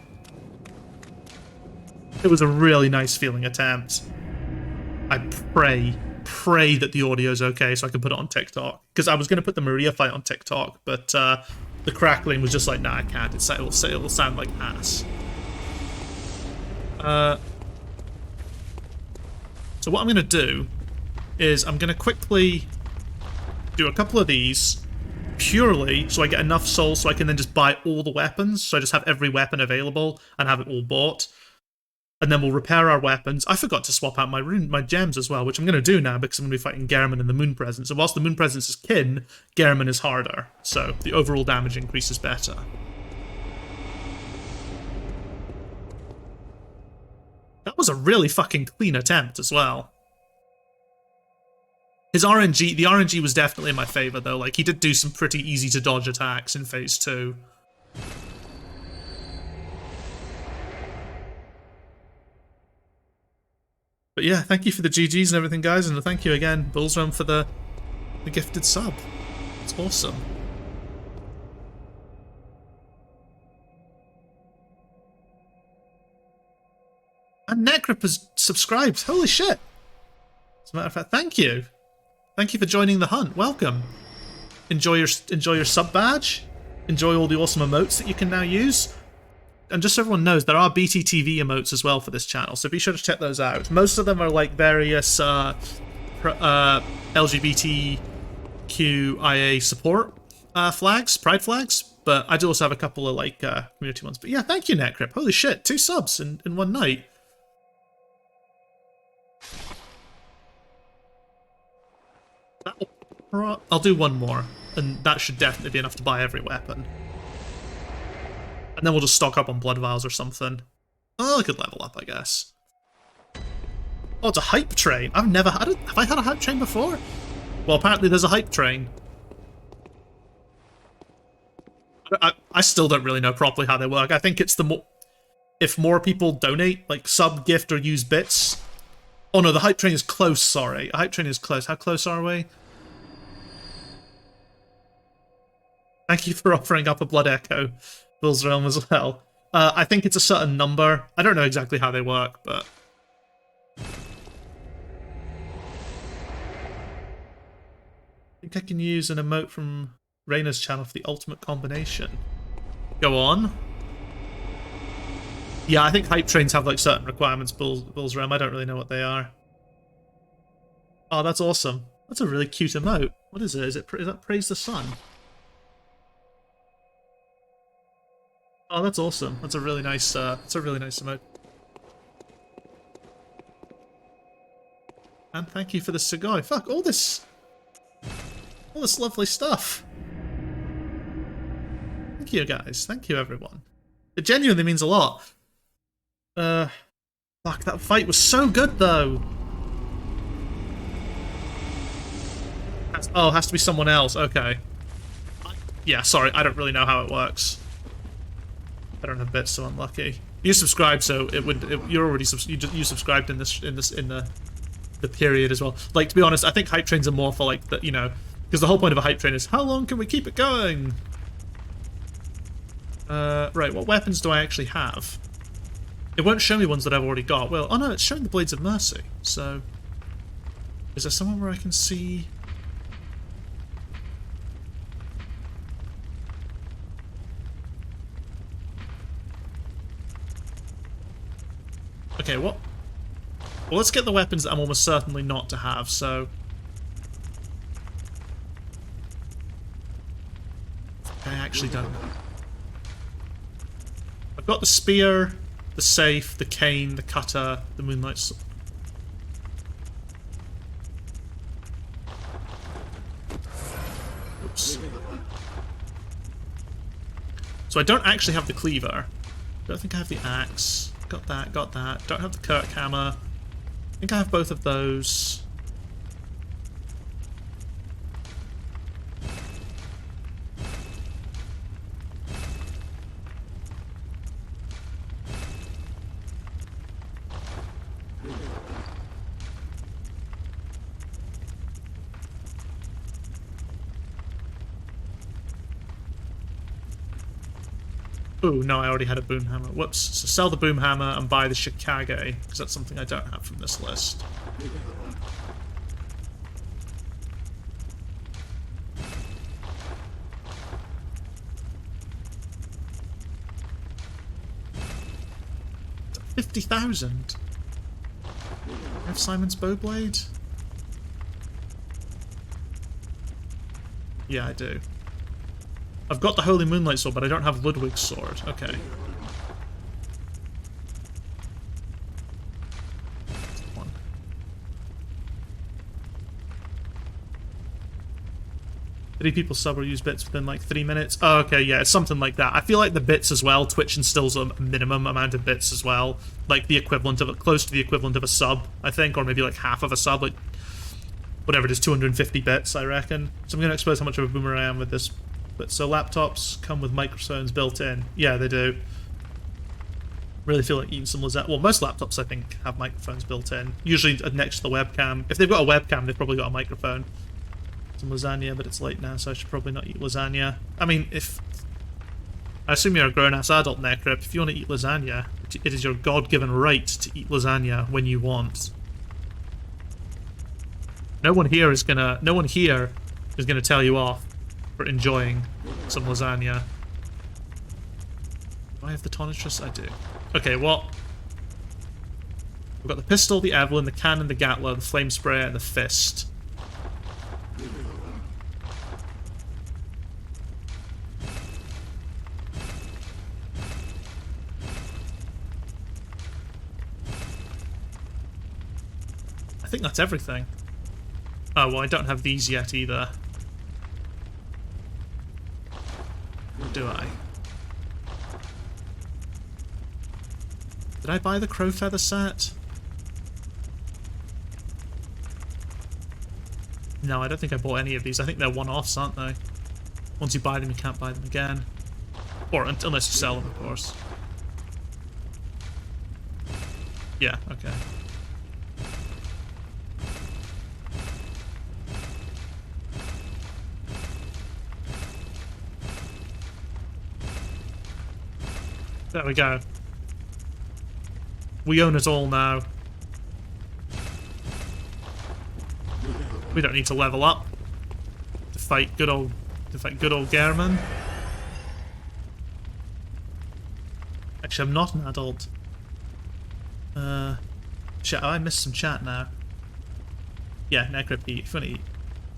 It was a really nice feeling attempt. I pray that the audio's okay so I can put it on TikTok. Because I was going to put the Maria fight on TikTok, but the crackling was just like, nah, I can't. It will sound like ass. So what I'm going to do is I'm going to quickly do a couple of these purely so I get enough souls so I can then just buy all the weapons. So I just have every weapon available and have it all bought. And then we'll repair our weapons. I forgot to swap out my gems as well, which I'm going to do now because I'm going to be fighting Gehrman in the Moon Presence. And whilst the Moon Presence is kin, Gehrman is harder. So the overall damage increase is better. That was a really fucking clean attempt as well. His RNG, the RNG was definitely in my favor though. Like, he did do some pretty easy to dodge attacks in phase 2. But yeah, thank you for the GGs and everything, guys, and thank you again, Bull's Realm, for the gifted sub. It's awesome. And Necrip has subscribed. Holy shit. As a matter of fact, thank you. Thank you for joining the hunt. Welcome. Enjoy your sub badge. Enjoy all the awesome emotes that you can now use. And just so everyone knows, there are BTTV emotes as well for this channel, so be sure to check those out. Most of them are like various LGBTQIA support flags, pride flags, but I do also have a couple of like community ones. But yeah, thank you, Necrip. Holy shit, 2 subs in one night. I'll do one more, and that should definitely be enough to buy every weapon. And then we'll just stock up on blood vials or something. Oh, I could level up, I guess. Oh, it's a hype train. Have I had a hype train before? Well, apparently there's a hype train. I still don't really know properly how they work. I think it's if more people donate, like sub, gift, or use bits. Oh no, the hype train is close, sorry. A hype train is close. How close are we? Thank you for offering up a Blood Echo, Bill's Realm as well. I think it's a certain number. I don't know exactly how they work, but... I think I can use an emote from Reyna's channel for the ultimate combination. Go on. Yeah, I think hype trains have like certain requirements, Bill's Realm. I don't really know what they are. Oh, that's awesome. That's a really cute emote. What is it? Is that Praise the Sun? Oh, that's awesome. That's a really nice emote. And thank you for the cigar. Fuck, all this lovely stuff. Thank you, guys. Thank you, everyone. It genuinely means a lot. Fuck, that fight was so good, though. Oh, it has to be someone else. Okay. Yeah, sorry, I don't really know how it works. I don't have bits, so unlucky. You subscribed, so you're already you subscribed in the period as well. Like, to be honest, I think hype trains are more for like the, you know, because the whole point of a hype train is how long can we keep it going? Right, what weapons do I actually have? It won't show me ones that I've already got. Well, oh no, it's showing the Blades of Mercy. So, is there somewhere where I can see? Okay, what? Well, let's get the weapons that I'm almost certainly not to have, so... I actually don't know. I've got the spear, the safe, the cane, the cutter, the moonlight sword. Oops. So I don't actually have the cleaver. Don't think I have the axe. Got that, got that. Don't have the Cleric hammer. I think I have both of those. Ooh, no, I already had a boom hammer. Whoops. So sell the boom hammer and buy the Chicago, because that's something I don't have from this list. $50,000. I have Simon's Bowblade? Yeah, I do. I've got the Holy Moonlight Sword, but I don't have Ludwig's sword. Okay. One. Three people sub or use bits within like 3 minutes. Oh, okay, yeah, it's something like that. I feel like the bits as well, Twitch instills a minimum amount of bits as well. Like the equivalent of close to the equivalent of a sub, I think, or maybe like half of a sub, like whatever it is, 250 bits, I reckon. So I'm going to expose how much of a boomer I am with this. But so laptops come with microphones built in. Yeah, they do. Really feel like eating some lasagna. Well, most laptops, I think, have microphones built in. Usually next to the webcam. If they've got a webcam, they've probably got a microphone. Some lasagna, but it's late now, so I should probably not eat lasagna. I mean, if... I assume you're a grown-ass adult, Necrip. If you want to eat lasagna, It is your God-given right to eat lasagna when you want. No one here is gonna tell you off for enjoying some lasagna. Do I have the tonitrus? I do. Okay, what? We've got the pistol, the Evelyn, the cannon, the Gatler, the flame sprayer, and the fist. I think that's everything. Oh, well, I don't have these yet either. Or do I? Did I buy the crow feather set? No, I don't think I bought any of these. I think they're one-offs, aren't they? Once you buy them, you can't buy them again. Or unless you sell them, of course. Yeah, okay. There we go. We own it all now. We don't need to level up to fight good old Gehrman. Actually, I'm not an adult. Chat. Oh, I missed some chat now. Yeah, Necro Pete. If you want to eat.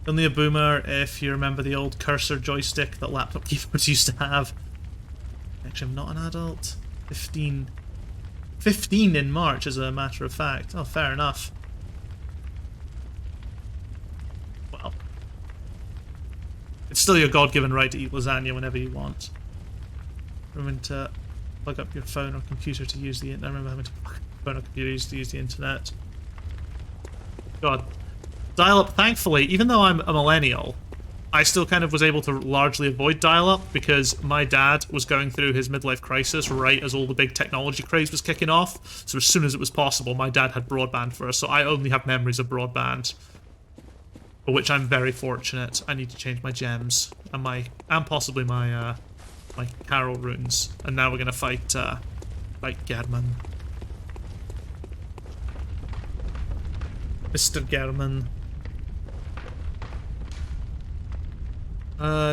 Only a boomer if you remember the old cursor joystick that laptop keyboards used to have. Actually, I'm not an adult. 15 in March, as a matter of fact. Oh, fair enough. Well, it's still your God-given right to eat lasagna whenever you want. Remember to plug up your phone or computer to use the internet. I remember having to plug up your phone or computer to use the internet. God. Dial-up, thankfully, even though I'm a millennial, I still kind of was able to largely avoid dial-up because my dad was going through his midlife crisis right as all the big technology craze was kicking off. So as soon as it was possible, my dad had broadband first. So I only have memories of broadband, for which I'm very fortunate. I need to change my gems and possibly my my Carol runes. And now we're gonna fight Gehrman. Mr. Gehrman.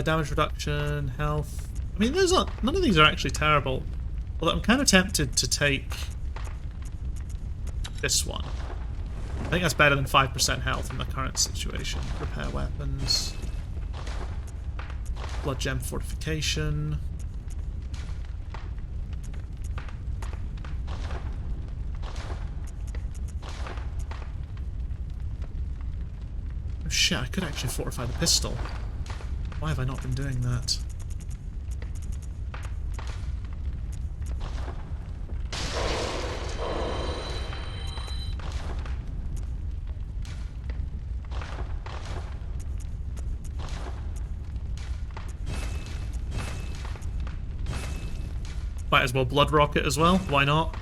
Damage reduction, health. I mean, none of these are actually terrible. Although I'm kind of tempted to take this one. I think that's better than 5% health in the current situation. Repair weapons. Blood gem fortification. Oh shit, I could actually fortify the pistol. Why have I not been doing that? Might as well blood rocket as well, why not?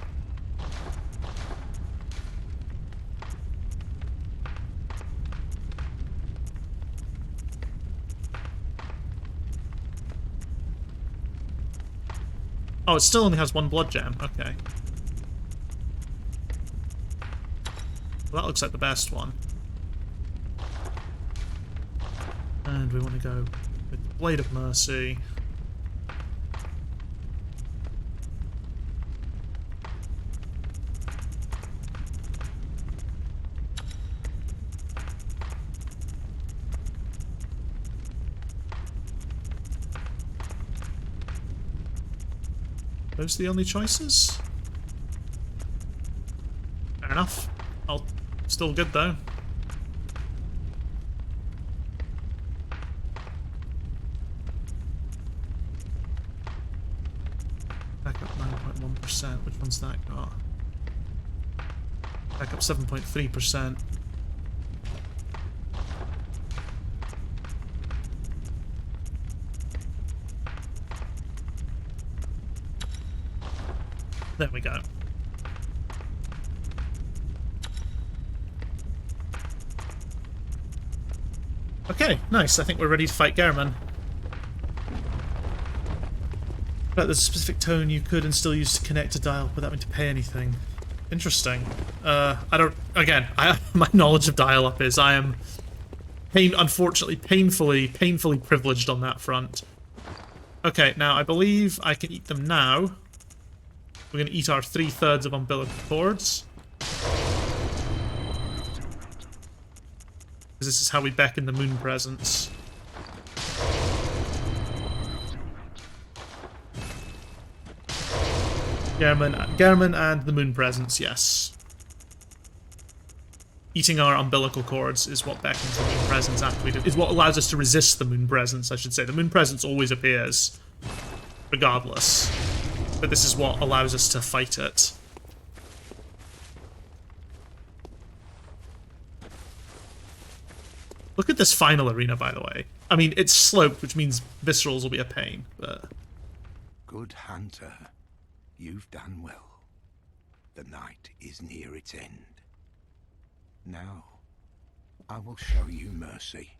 Oh, it still only has one blood gem. Okay. Well, that looks like the best one. And we want to go with the Blade of Mercy. Those are the only choices? Fair enough. Still good though. Back up 9.1%. Which one's that got? Back up 7.3%. There we go. Okay, nice. I think we're ready to fight Gehrman. But there's a specific tone you could and still use to connect a dial without having to pay anything. Interesting. I don't... Again, my knowledge of dial-up is I am... unfortunately, painfully privileged on that front. Okay, now I believe I can eat them now. We're going to eat our 3/3 of umbilical cords. Because this is how we beckon the moon presence. Gehrman and the moon presence, yes. Eating our umbilical cords is what beckons the moon presence after we do. Is what allows us to resist the moon presence, I should say. The moon presence always appears, regardless. But this is what allows us to fight it. Look at this final arena, by the way. I mean, it's sloped, which means viscerals will be a pain, but... Good hunter, you've done well. The night is near its end. Now, I will show you mercy.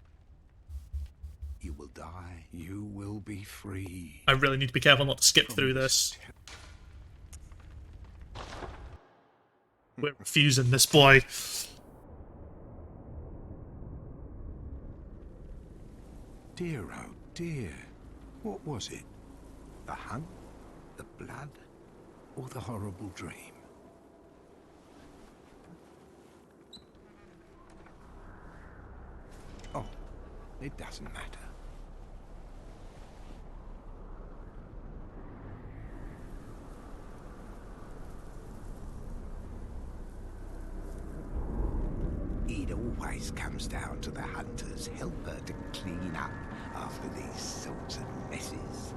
You will die, you will be free. I really need to be careful not to skip through this. We're refusing this boy. Dear, oh dear. What was it? The hunt? The blood? Or the horrible dream? Oh, it doesn't matter. It always comes down to the hunter's helper to clean up after these sorts of messes.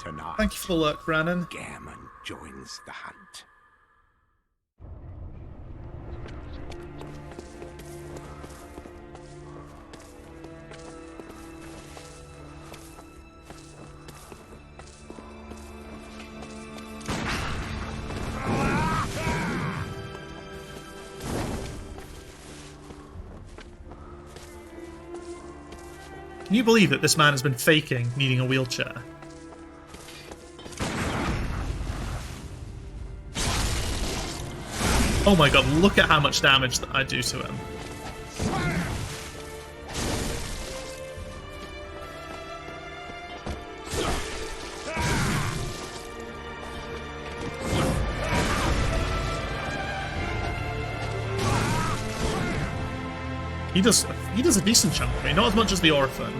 Tonight, Thank you for the look, Brannon. Gehrman joins the hunt. Can you believe that this man has been faking needing a wheelchair? Oh my god, look at how much damage that I do to him. He does a decent chunk of me, not as much as the Orphan.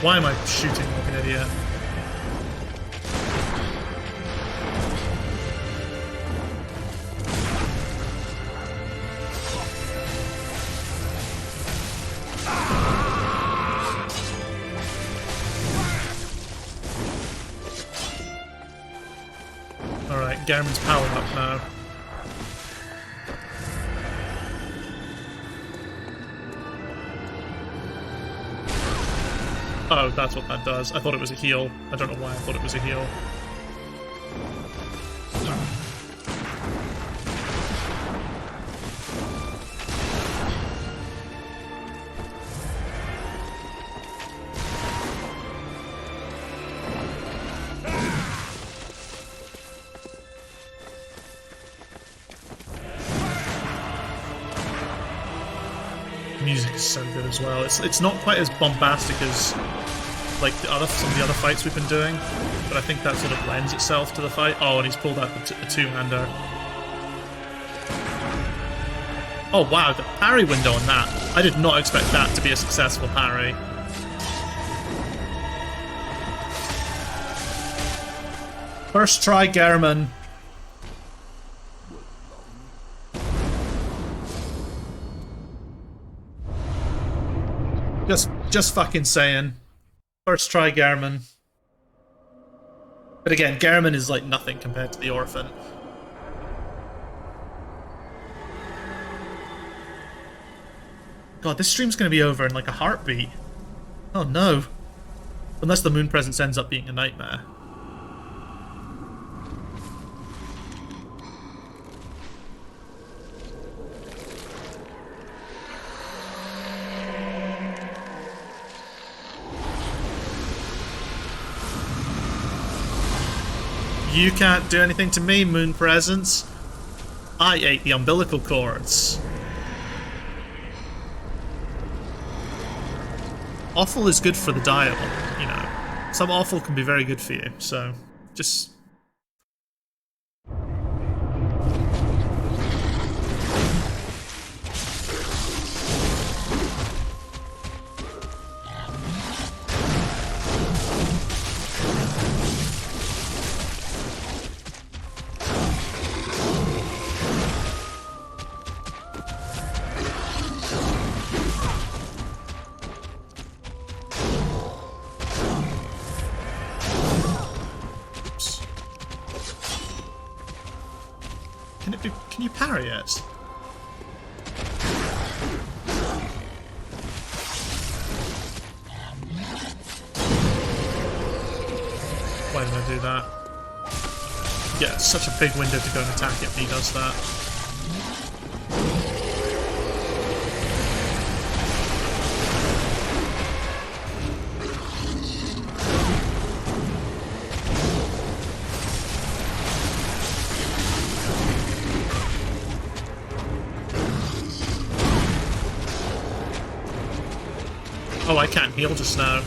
Why am I shooting like an idiot? Alright, Gehrman's powered up now. Oh, that's what that does. I thought it was a heal. I don't know why I thought it was a heal. Music is so good as well. It's not quite as bombastic as like some of the other fights we've been doing, but I think that sort of lends itself to the fight. Oh, and he's pulled out a two-hander. Oh wow, the parry window on that. I did not expect that to be a successful parry. First try, Gehrman. Just fucking saying. First try, Gehrman. But again, Gehrman is like nothing compared to the Orphan. God, this stream's gonna be over in like a heartbeat. Oh no. Unless the moon presence ends up being a nightmare. You can't do anything to me, moon presence. I ate the umbilical cords. Offal is good for the diet, you know. Some offal can be very good for you, so just... Can you parry it? Why did I do that? Yeah, it's such a big window to go and attack it when he does that. Oh, I can't heal just now.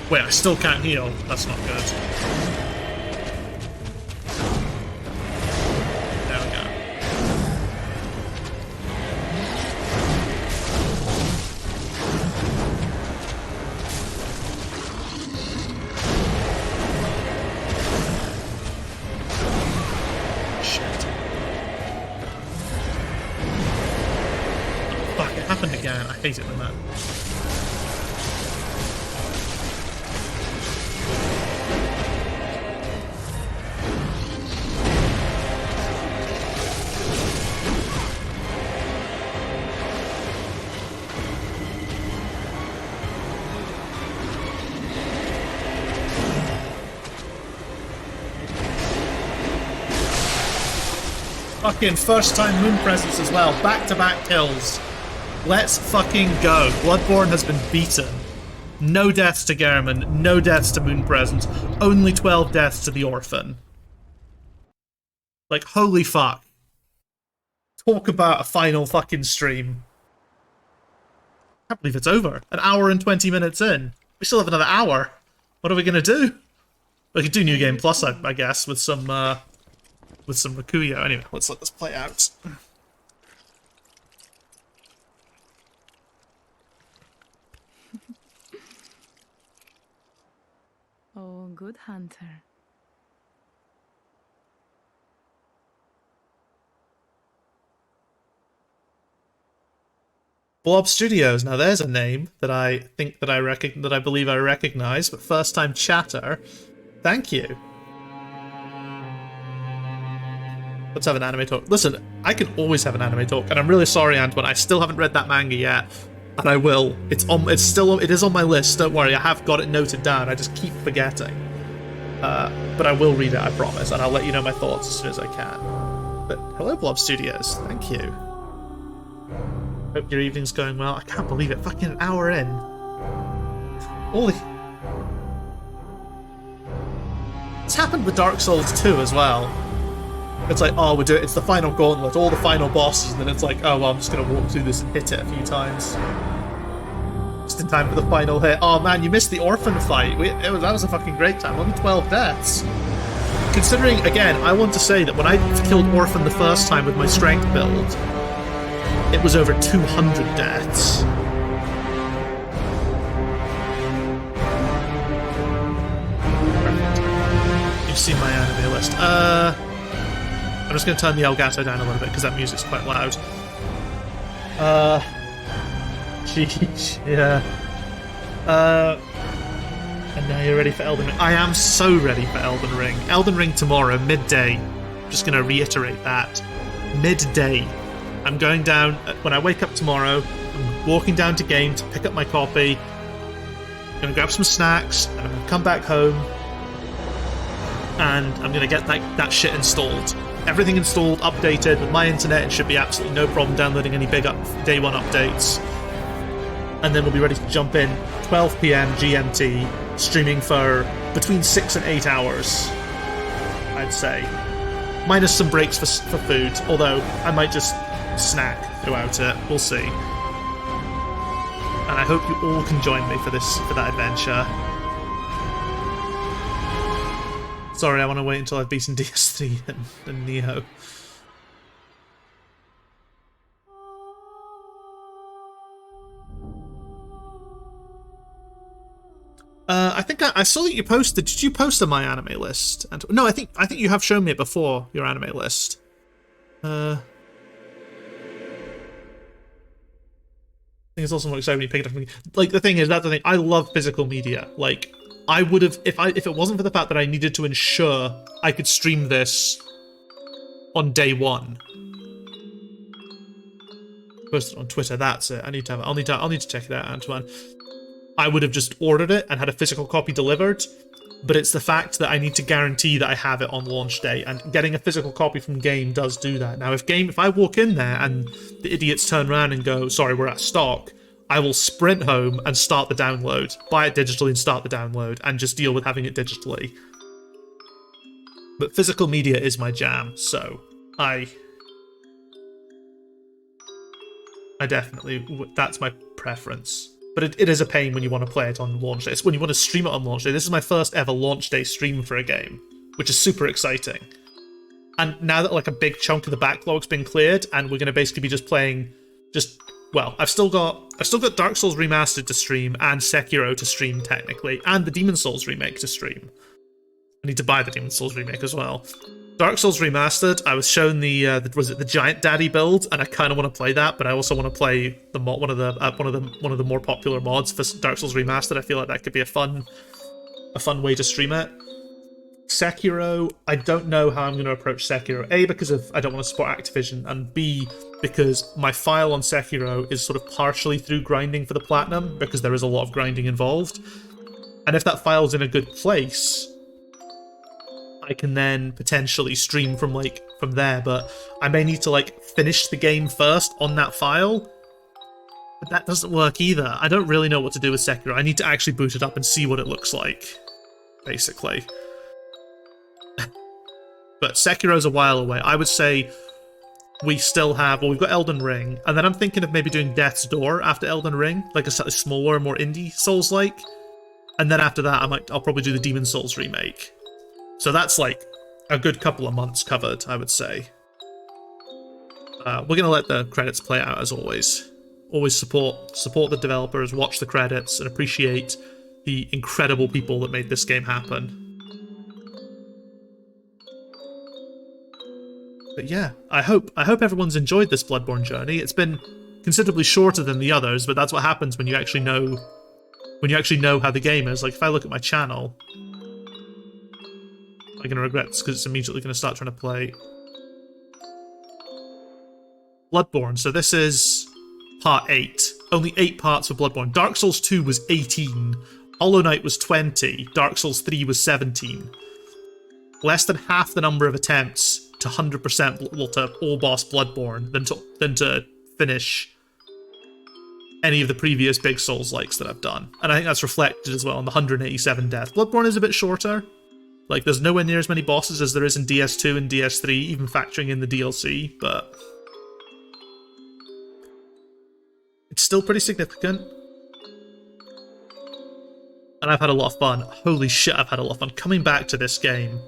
Wait, I still can't heal. That's not good. There we go. Happened again. I hate it when that. Fucking first time moon presence as well. Back-to-back kills. Let's fucking go. Bloodborne has been beaten. No deaths to Gehrman, no deaths to Moon Presence, only 12 deaths to the Orphan. Like, holy fuck. Talk about a final fucking stream. I can't believe it's over. An hour and 20 minutes in. We still have another hour. What are we gonna do? We could do New Game Plus, I guess, with some Rakuyo. Anyway, let's let this play out. Oh, good hunter. Blob Studios. Now there's a name that I think that I believe I recognize, but first time chatter. Thank you. Let's have an anime talk. Listen, I can always have an anime talk, and I'm really sorry, Antoine. I still haven't read that manga yet. And I will. It is on my list. Don't worry, I have got it noted down. I just keep forgetting. But I will read it, I promise, and I'll let you know my thoughts as soon as I can. But hello, Blob Studios. Thank you. Hope your evening's going well. I can't believe it. Fucking an hour in. Holy... It's happened with Dark Souls 2 as well. It's like, oh, it's the final gauntlet, all the final bosses, and then it's like, oh, well, I'm just gonna walk through this and hit it a few times. Just in time for the final hit. Oh man, you missed the Orphan fight. That was a fucking great time. Only 12 deaths. Considering, again, I want to say that when I killed Orphan the first time with my strength build, it was over 200 deaths. Perfect. You've seen my anime list. I'm just going to turn the Elgato down a little bit because that music's quite loud. Jeez, yeah. And now you're ready for Elden Ring. I am so ready for Elden Ring. Elden Ring tomorrow, midday. Just going to reiterate that. Midday. I'm going down, when I wake up tomorrow, I'm walking down to game to pick up my copy. I'm going to grab some snacks, and I'm going to come back home, and I'm going to get that shit installed. Everything installed, updated with my internet. It should be absolutely no problem downloading any big day one updates. And then we'll be ready to jump in 12 PM GMT, streaming for between 6 and 8 hours, I'd say. Minus some breaks for food, although I might just snack throughout it. We'll see. And I hope you all can join me for that adventure. Sorry, I want to wait until I've beaten DS3 and Neo. I think I saw that you posted. Did you post on my anime list? And no, I think you have shown me it before, your anime list. I think it's also more exciting when you pick it up from me. Like, the thing is, that's the thing. I love physical media. Like, I would have, if it wasn't for the fact that I needed to ensure I could stream this on day one. Posted on Twitter. That's it. I'll need to check it out, Antoine. I would have just ordered it and had a physical copy delivered. But it's the fact that I need to guarantee that I have it on launch day, and getting a physical copy from Game does do that. Now, if I walk in there and the idiots turn around and go, "Sorry, we're out of stock," I will sprint home and start the download, buy it digitally and start the download, and just deal with having it digitally. But physical media is my jam, so I definitely, that's my preference. But it is a pain when you want to play it on launch day. It's when you want to stream it on launch day. This is my first ever launch day stream for a game, which is super exciting. And now that like a big chunk of the backlog's been cleared, and we're going to basically be just playing, well, I've still got Dark Souls Remastered to stream, and Sekiro to stream technically, and the Demon Souls remake to stream. I need to buy the Demon Souls remake as well. Dark Souls Remastered, I was shown the Giant Daddy build, and I kind of want to play that, but I also want to play the one of the more popular mods for Dark Souls Remastered. I feel like that could be a fun way to stream it. Sekiro, I don't know how I'm going to approach Sekiro. A, because I don't want to support Activision, and B, because my file on Sekiro is sort of partially through grinding for the platinum, because there is a lot of grinding involved. And if that file's in a good place, I can then potentially stream from there, but I may need to finish the game first on that file. But that doesn't work either. I don't really know what to do with Sekiro. I need to actually boot it up and see what it looks like, basically. But Sekiro's a while away. I would say we still have, we've got Elden Ring, and then I'm thinking of maybe doing Death's Door after Elden Ring, like a smaller, more indie Souls-like. And then after that, I'll probably do the Demon Souls remake. So that's like a good couple of months covered, I would say. We're going to let the credits play out as always. Always support the developers, watch the credits, and appreciate the incredible people that made this game happen. But yeah, I hope everyone's enjoyed this Bloodborne journey. It's been considerably shorter than the others, but that's what happens when you actually know how the game is. Like, if I look at my channel, I'm going to regret this because it's immediately going to start trying to play Bloodborne. So this is part 8. Only 8 parts for Bloodborne. Dark Souls 2 was 18. Hollow Knight was 20. Dark Souls 3 was 17. Less than half the number of attempts to 100% to all boss Bloodborne than to finish any of the previous big Souls-likes that I've done. And I think that's reflected as well on the 187 death. Bloodborne is a bit shorter. Like, there's nowhere near as many bosses as there is in DS2 and DS3, even factoring in the DLC, but it's still pretty significant. And I've had a lot of fun. Holy shit, I've had a lot of fun coming back to this game.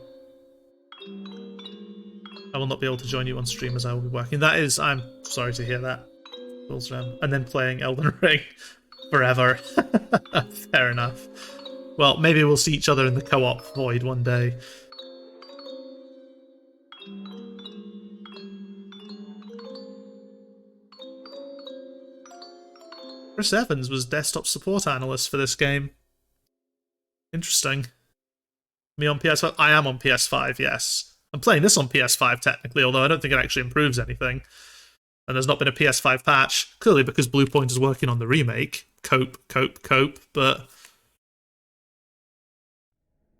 I will not be able to join you on stream as I will be working. That is, I'm sorry to hear that. And then playing Elden Ring forever. Fair enough. Well, maybe we'll see each other in the co-op void one day. Chris Evans was desktop support analyst for this game. Interesting. Me on PS5? I am on PS5, yes. I'm playing this on PS5 technically, although I don't think it actually improves anything. And there's not been a PS5 patch, clearly because Bluepoint is working on the remake. Cope, but...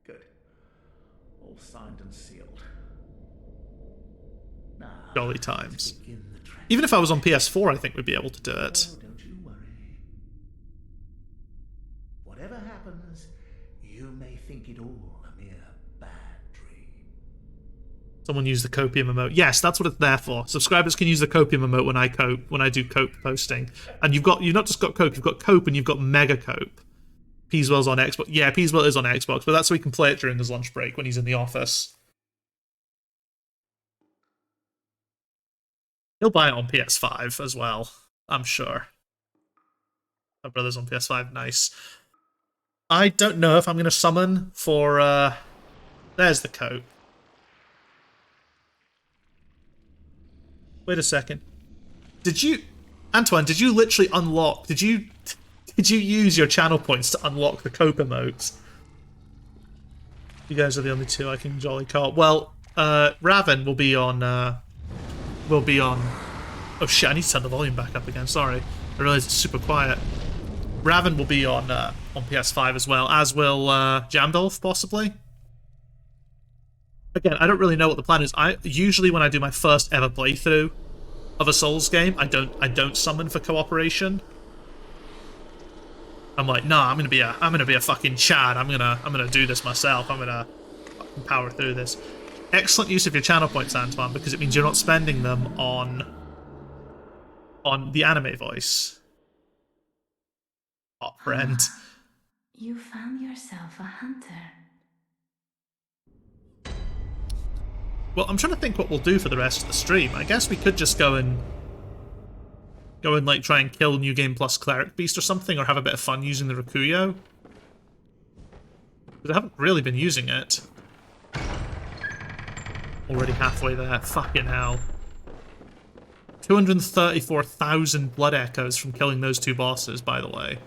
Good. All signed and sealed. Now, jolly times. begin the trek. Even if I was on PS4, I think we'd be able to do it. Oh, don't you worry. Whatever happens, you may think it all a mere bad dream. Someone use the copium emote. Yes, that's what it's there for. Subscribers can use the copium emote when I do cope posting. And you've not just got cope, you've got cope and you've got mega cope. Peaswell's on Xbox. Yeah, Peaswell is on Xbox, but that's so he can play it during his lunch break when he's in the office. He'll buy it on PS5 as well, I'm sure. My brother's on PS5, nice. I don't know if I'm going to summon for... There's the cope. Wait a second. Antoine, did you literally unlock... Did you use your channel points to unlock the cope emotes? You guys are the only two I can jolly call. Well, Raven will be on... Oh shit, I need to turn the volume back up again, sorry. I realise it's super quiet. Raven will be on PS5 as well, as will Jamdolf, possibly. Again, I don't really know what the plan is. Usually when I do my first ever playthrough of a Souls game, I don't summon for cooperation. I'm like, nah, I'm gonna be a fucking Chad. I'm gonna do this myself. I'm gonna fucking power through this. Excellent use of your channel points, Antoine, because it means you're not spending them on the anime voice. Hot friend. You found yourself a hunter. Well, I'm trying to think what we'll do for the rest of the stream. I guess we could just go and like try and kill New Game Plus Cleric Beast or something, or have a bit of fun using the Rakuyo. Because I haven't really been using it. Already halfway there. Fucking hell. 234,000 blood echoes from killing those two bosses, by the way.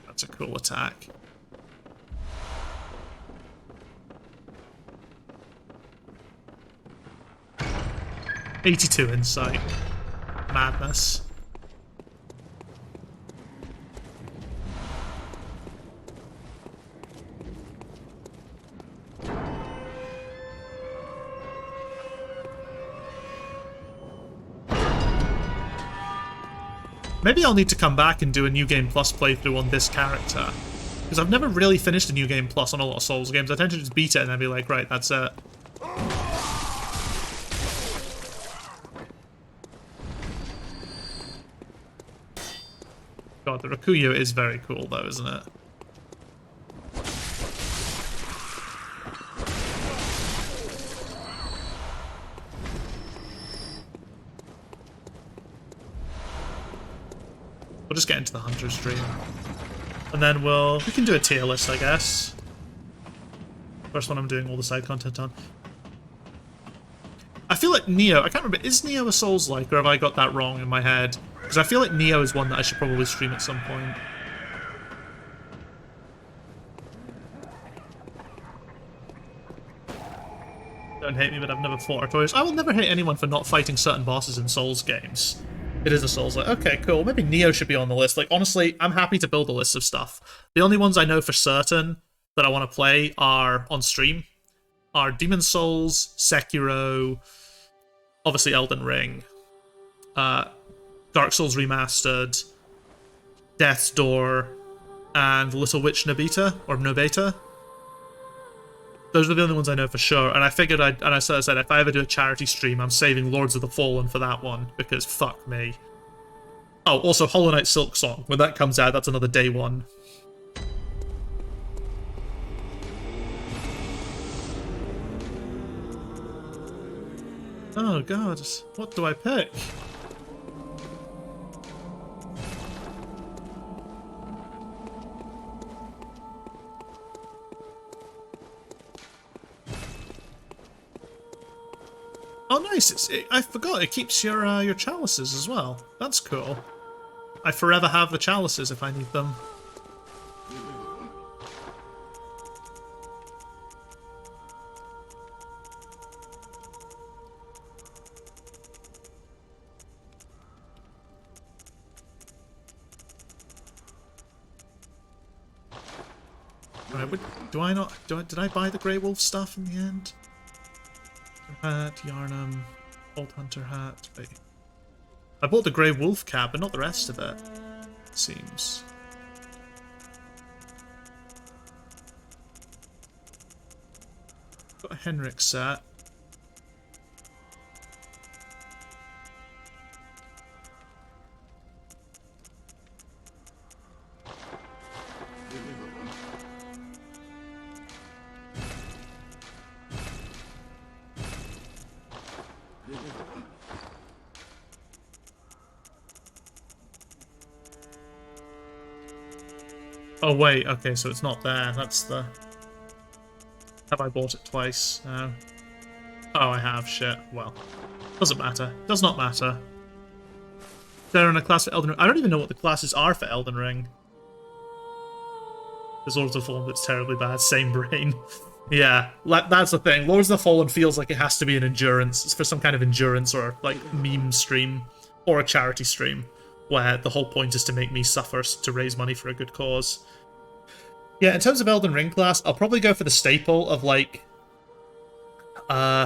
That's a cool attack. '82 insight. Madness. Maybe I'll need to come back and do a New Game Plus playthrough on this character. Because I've never really finished a New Game Plus on a lot of Souls games. I tend to just beat it and then be like, right, that's it. God, the Rakuyo is very cool though, isn't it? We'll just get into the Hunter stream. And then we can do a tier list, I guess. First one I'm doing all the side content on. I feel like Nioh, I can't remember, is Nioh a Souls-like, or have I got that wrong in my head? Because I feel like Nioh is one that I should probably stream at some point. Don't hate me, but I've never fought Artorias. I will never hate anyone for not fighting certain bosses in Souls games. It is a Souls like, okay, cool. Maybe Neo should be on the list. Like, honestly, I'm happy to build a list of stuff. The only ones I know for certain that I want to play are on stream are Demon Souls, Sekiro, obviously Elden Ring, Dark Souls Remastered, Death's Door, and Little Witch Nobita, or Nobeta. Those are the only ones I know for sure, and I figured I sort of said, if I ever do a charity stream, I'm saving Lords of the Fallen for that one, because fuck me. Oh, also Hollow Knight Silk Song. When that comes out, that's another day one. Oh god, what do I pick? Oh nice, I forgot, it keeps your chalices as well. That's cool. I forever have the chalices if I need them. Right, did I buy the Grey Wolf stuff in the end? Hat, Yarnum, Old Hunter hat. Wait. I bought the Grey Wolf cap, but not the rest of it. It seems. Got a Henrik set. Oh wait, okay, so it's not there. That's the... Have I bought it twice? No. Oh, I have. Shit. Well. Doesn't matter. Does not matter. They're in a class for Elden Ring. I don't even know what the classes are for Elden Ring. There's Lords of the Fallen, but it's terribly bad. Same brain. Yeah, that's the thing. Lords of the Fallen feels like it has to be an endurance. It's for some kind of endurance or, like, meme stream. Or a charity stream. Where the whole point is to make me suffer to raise money for a good cause. Yeah, in terms of Elden Ring class, I'll probably go for the staple of, like,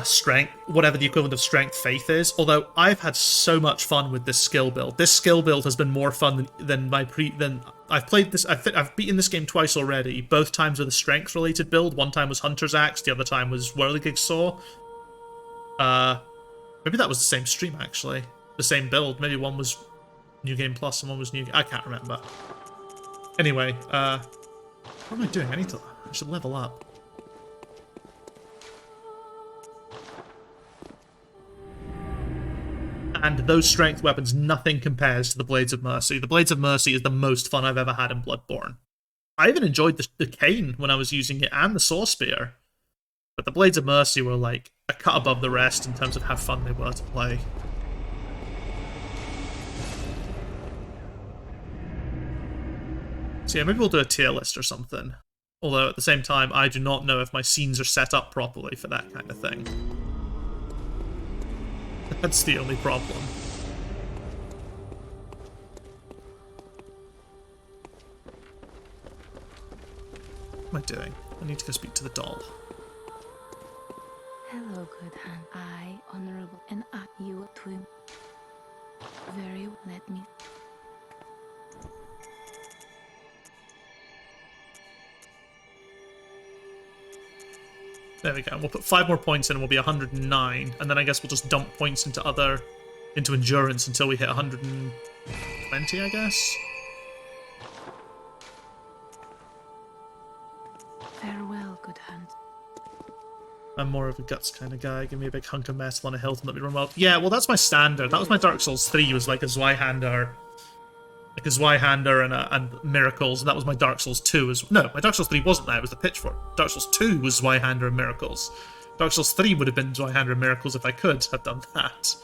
strength, whatever the equivalent of strength faith is. Although I've had so much fun with this skill build. This skill build has been more fun than I've played this. I've beaten this game twice already. Both times with a strength related build. One time was Hunter's Axe. The other time was Whirligig Saw. Maybe that was the same stream actually. The same build. Maybe one was New Game Plus and one was New. I can't remember. Anyway, what am I doing? I should level up. And those strength weapons, nothing compares to the Blades of Mercy. The Blades of Mercy is the most fun I've ever had in Bloodborne. I even enjoyed the cane when I was using it and the Saw Spear. But the Blades of Mercy were like a cut above the rest in terms of how fun they were to play. So yeah, maybe we'll do a tier list or something. Although at the same time, I do not know if my scenes are set up properly for that kind of thing. That's the only problem. What am I doing? I need to go speak to the doll. Hello, good hand. I, honorable, and I, you, twin. Very well, let me. There we go. We'll put 5 more points in and we'll be 109. And then I guess we'll just dump points into endurance until we hit 120, I guess. Farewell, good hand. I'm more of a guts kind of guy. Give me a big hunk of metal on a hill to let me run wild. Yeah, well, that's my standard. That was my Dark Souls 3, was like a Zweihander. Like a Zweihander and Miracles, and that was my Dark Souls 2 as... No, my Dark Souls 3 wasn't that, it was the Pitchfork. Dark Souls 2 was Zweihander and Miracles. Dark Souls 3 would have been Zweihander and Miracles if I could have done that.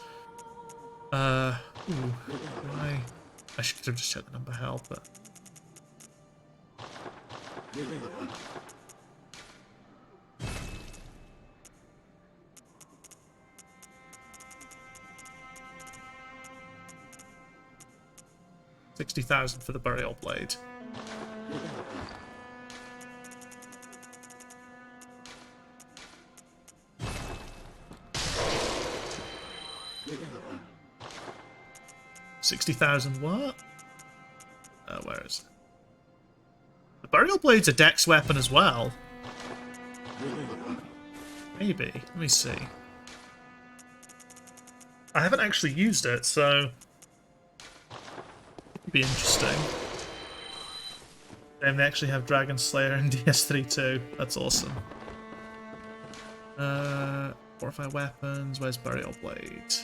I should have just checked the number of health, but... 60,000 for the burial blade. $60,000 what? Where is it? The burial blade's a dex weapon as well. Maybe. Let me see. I haven't actually used it, so it'd be interesting. And they actually have Dragon Slayer in DS3 too. That's awesome. Fortify weapons. Where's burial blade?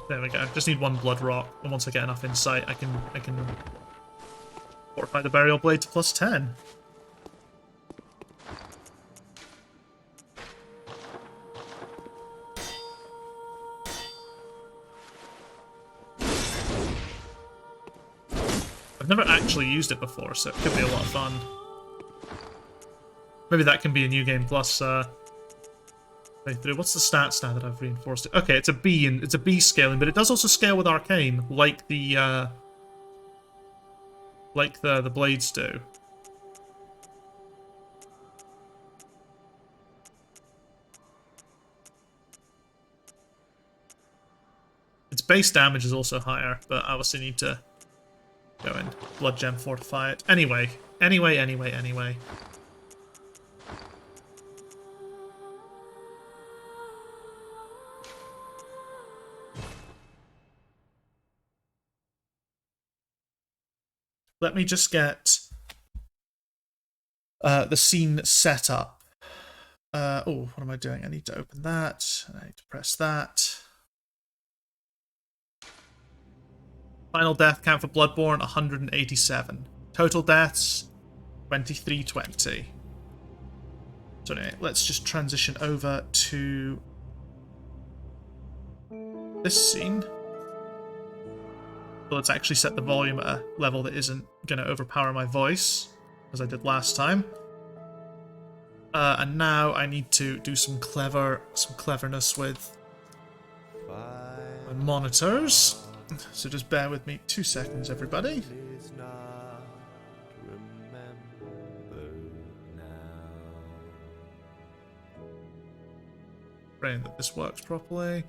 There we go. Just need one blood rock, and once I get enough insight, I can fortify the burial blade to +10. I've never actually used it before, so it could be a lot of fun. Maybe that can be a new game plus playthrough. What's the stats now that I've reinforced it? Okay, it's a B and it's a B scaling, but it does also scale with arcane, like the blades do. Its base damage is also higher, but I obviously need to go in blood gem fortify it. Anyway. Let me just get the scene set up. Oh, what am I doing? I need to open that. I need to press that. Final death count for Bloodborne, 187. Total deaths, 2320. So anyway, let's just transition over to this scene. So let's actually set the volume at a level that isn't going to overpower my voice, as I did last time. And now I need to do some cleverness with my monitors. So just bear with me 2 seconds, everybody. Praying that this works properly.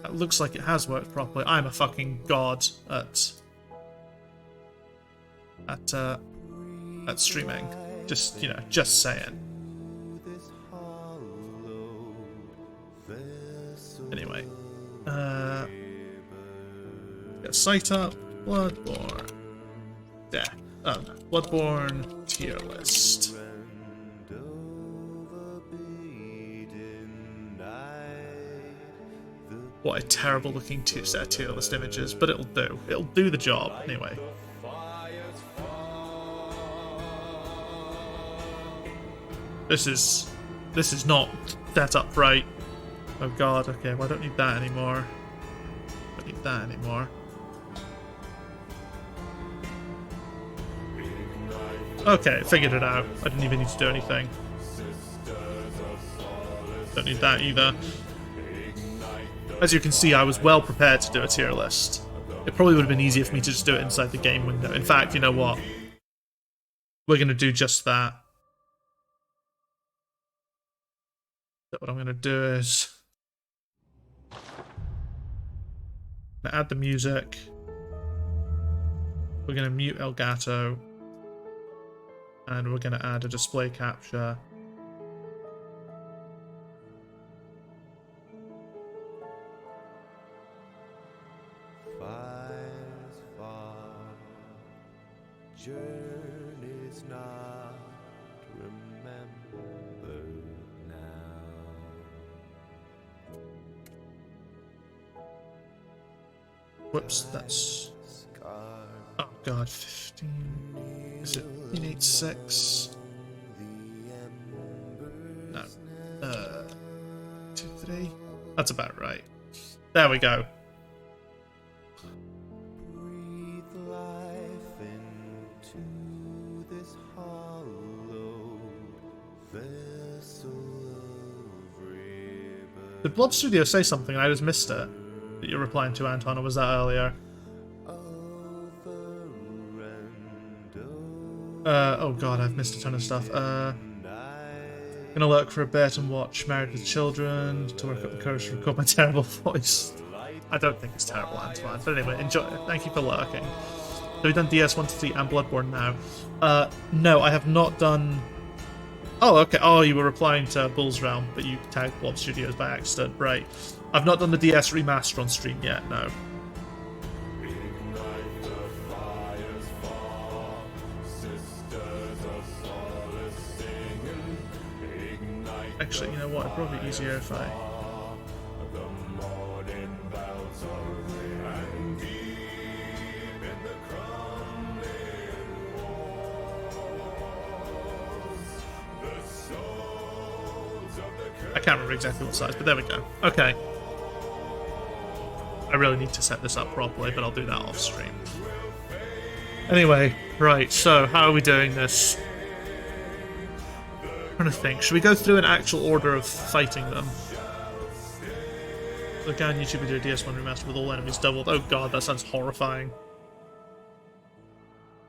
That looks like it has worked properly. I'm a fucking god at streaming. Just, you know, just saying. Anyway. Get sight up. Bloodborne. Yeah. Oh no. Bloodborne tier list. What a terrible looking tier list images, but it'll do. It'll do the job, anyway. This is not set up right. Oh god, okay, well I don't need that anymore. Don't need that anymore. Okay, figured it out. I didn't even need to do anything. Don't need that either. As you can see, I was well prepared to do a tier list. It probably would have been easier for me to just do it inside the game window. In fact, you know what? We're going to do just that. So what I'm going to do is add the music. We're going to mute Elgato. And we're going to add a display capture. Whoops, that's... Oh god, 15... Is it 1586? No. 2, 3? That's about right. There we go. Did Blob Studio say something and I just missed it? That you're replying to, Anton, or was that earlier? Oh god, I've missed a ton of stuff. Gonna lurk for a bit and watch Married with Children to work up the courage to record my terrible voice. I don't think it's terrible, Antoine. But anyway, enjoy. Thank you for lurking. Have you done DS 1 to 3 and Bloodborne now? No, I have not done... Oh, okay. Oh, you were replying to Bull's Realm, but you tagged Blob Studios by accident. Right. I've not done the DS remaster on stream yet, no. Actually, you know what? It'd probably be easier if I... I can't remember exactly what size, but there we go. Okay. I really need to set this up properly, but I'll do that off stream. Anyway, right, so how are we doing this? I'm trying to think. Should we go through an actual order of fighting them? Look on YouTube and do a DS1 remaster with all enemies doubled. Oh god, that sounds horrifying.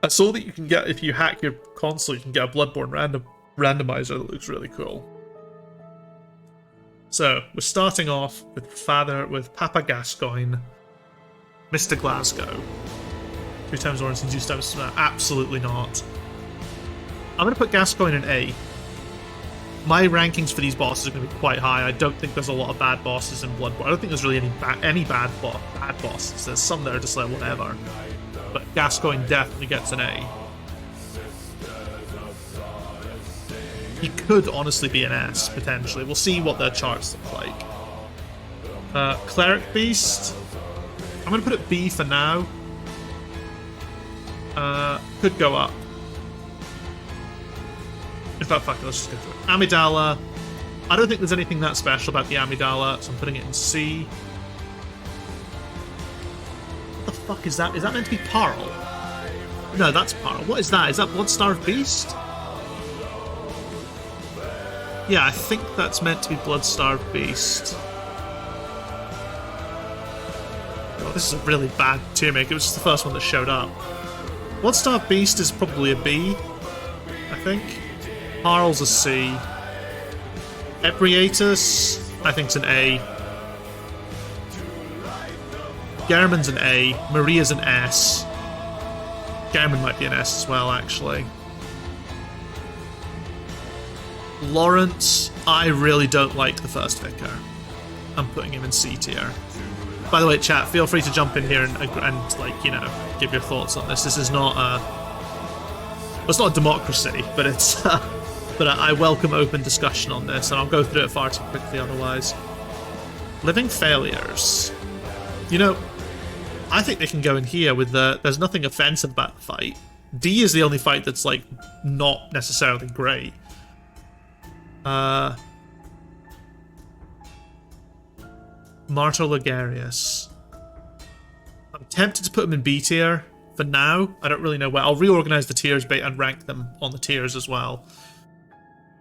I saw that you can get, if you hack your console, you can get a Bloodborne randomizer that looks really cool. So, we're starting off with Papa Gascoigne, Mr. Glasgow. 2 times orange and 2 times smash. Absolutely not. I'm going to put Gascoigne in A. My rankings for these bosses are going to be quite high. I don't think there's a lot of bad bosses in Bloodborne. I don't think there's really any bad bosses. There's some that are just like whatever. But Gascoigne definitely gets an A. He could honestly be an S, potentially. We'll see what their charts look like. Cleric Beast. I'm going to put it B for now. Could go up. In fact, fuck it, let's just go through it. Amidala. I don't think there's anything that special about the Amidala, so I'm putting it in C. What the fuck is that? Is that meant to be Parl? No, that's Parl. What is that? Is that Bloodstarved Beast? Yeah, I think that's meant to be Bloodstarved Beast. Oh, this is a really bad tier make. It was just the first one that showed up. Bloodstarved Beast is probably a B, I think. Parl's a C. Ebriatus, I think's an A. Gehrman's an A. Maria's an S. Gehrman might be an S as well, actually. Lawrence, I really don't like the first Vicar. I'm putting him in C tier. By the way, chat, feel free to jump in here and like, you know, give your thoughts on this. This is not a... Well, it's not a democracy, but it's... but I welcome open discussion on this, and I'll go through it far too quickly otherwise. Living Failures. You know, I think they can go in here with the... There's nothing offensive about the fight. D is the only fight that's, like, not necessarily great. Martyr Ligarius. I'm tempted to put him in B tier for now. I don't really know where. I'll reorganize the tiers and rank them on the tiers as well.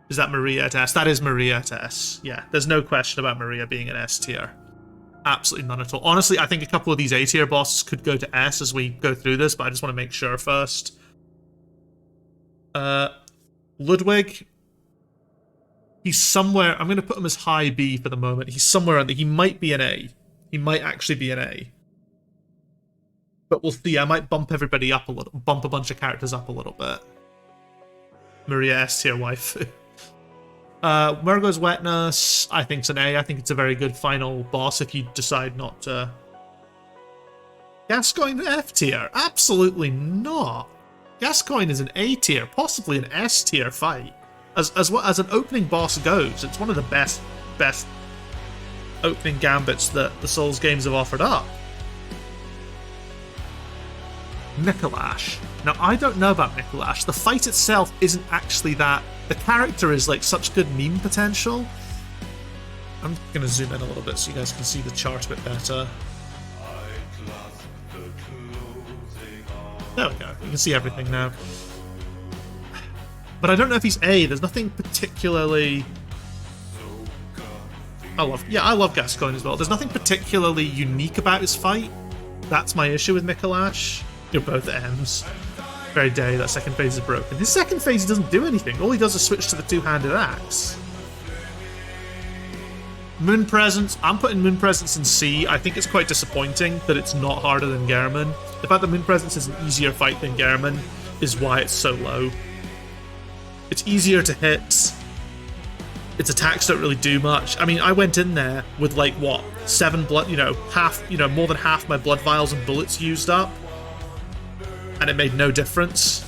Is that Maria at S? That is Maria at S. Yeah, there's no question about Maria being an S tier. Absolutely none at all. Honestly, I think a couple of these A tier bosses could go to S as we go through this, but I just want to make sure first. Ludwig. He's somewhere... I'm going to put him as high B for the moment. He's somewhere under... He might be an A. He might actually be an A. But we'll see. I might bump everybody up a little... Bump a bunch of characters up a little bit. Maria S tier waifu. Murgo's Wetness, I think it's an A. I think it's a very good final boss if you decide not to... Gascoigne F tier? Absolutely not. Gascoigne is an A tier, possibly an S tier fight. As an opening boss goes, it's one of the best opening gambits that the Souls games have offered up. Mikolash. Now, I don't know about Mikolash. The fight itself isn't actually that. The character is like such good meme potential. I'm going to zoom in a little bit so you guys can see the chart a bit better. There we go. You can see everything now. But I don't know if he's A. There's nothing particularly... I love Gascoigne as well. There's nothing particularly unique about his fight. That's my issue with Mikolash. You're both M's. Very day, that second phase is broken. His second phase, he doesn't do anything. All he does is switch to the two-handed axe. Moon Presence. I'm putting Moon Presence in C. I think it's quite disappointing that it's not harder than Gehrman. The fact that Moon Presence is an easier fight than Gehrman is why it's so low. It's easier to hit. Its attacks don't really do much. I mean, I went in there with like, what, 7 blood, more than half my blood vials and bullets used up. And it made no difference.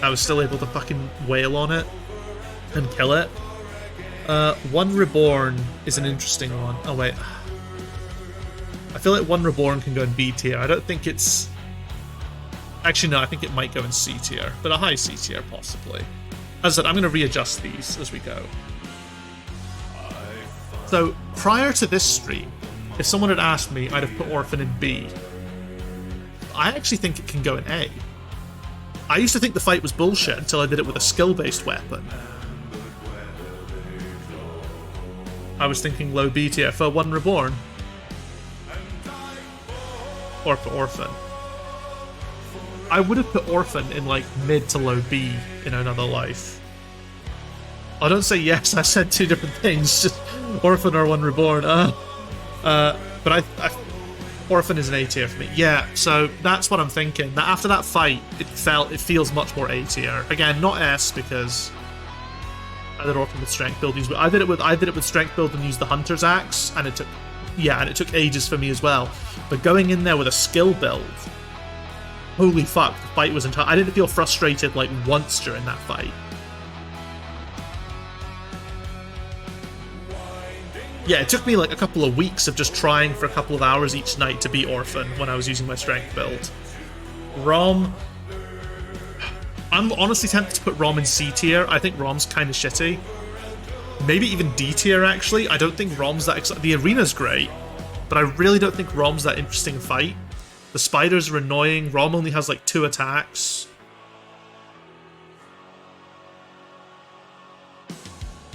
I was still able to fucking wail on it and kill it. One Reborn is an interesting one. Oh, wait. I feel like One Reborn can go in B tier. I don't think it's... Actually, no, I think it might go in C tier. But a high C tier, possibly. As I said, I'm going to readjust these as we go. So, prior to this stream, if someone had asked me, I'd have put Orphan in B. I actually think it can go in A. I used to think the fight was bullshit until I did it with a skill-based weapon. I was thinking low B tier for One Reborn. Or for Orphan. I would have put Orphan in like mid to low B in another life. I don't say yes, I said two different things. Just Orphan or One Reborn. But Orphan is an A tier for me. Yeah, so that's what I'm thinking. That after that fight, it feels much more A tier. Again, not S because I did Orphan with strength build. I did it with strength build and used the Hunter's Axe, and it took ages for me as well. But going in there with a skill build, holy fuck, the fight was entire. I didn't feel frustrated like once during that fight. Yeah, it took me like a couple of weeks of just trying for a couple of hours each night to beat Orphan when I was using my strength build. Rom... I'm honestly tempted to put Rom in C tier. I think Rom's kind of shitty. Maybe even D tier, actually. I don't think Rom's that exciting. The arena's great, but I really don't think Rom's that interesting a fight. The spiders are annoying. Rom only has like 2 attacks.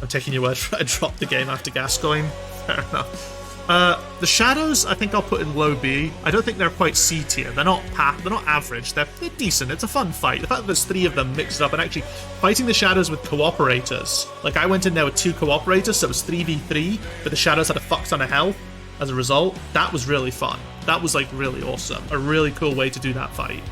I'm taking your word for it. I dropped the game after Gascoigne. Fair enough. The shadows, I think I'll put in low B. I don't think they're quite C tier. They're not average. They're decent. It's a fun fight. The fact that there's 3 of them mixed up and actually fighting the shadows with cooperators. Like I went in there with 2 cooperators, so it was 3v3, but the shadows had a fuck ton of health as a result. That was really fun. That was like really awesome. A really cool way to do that fight.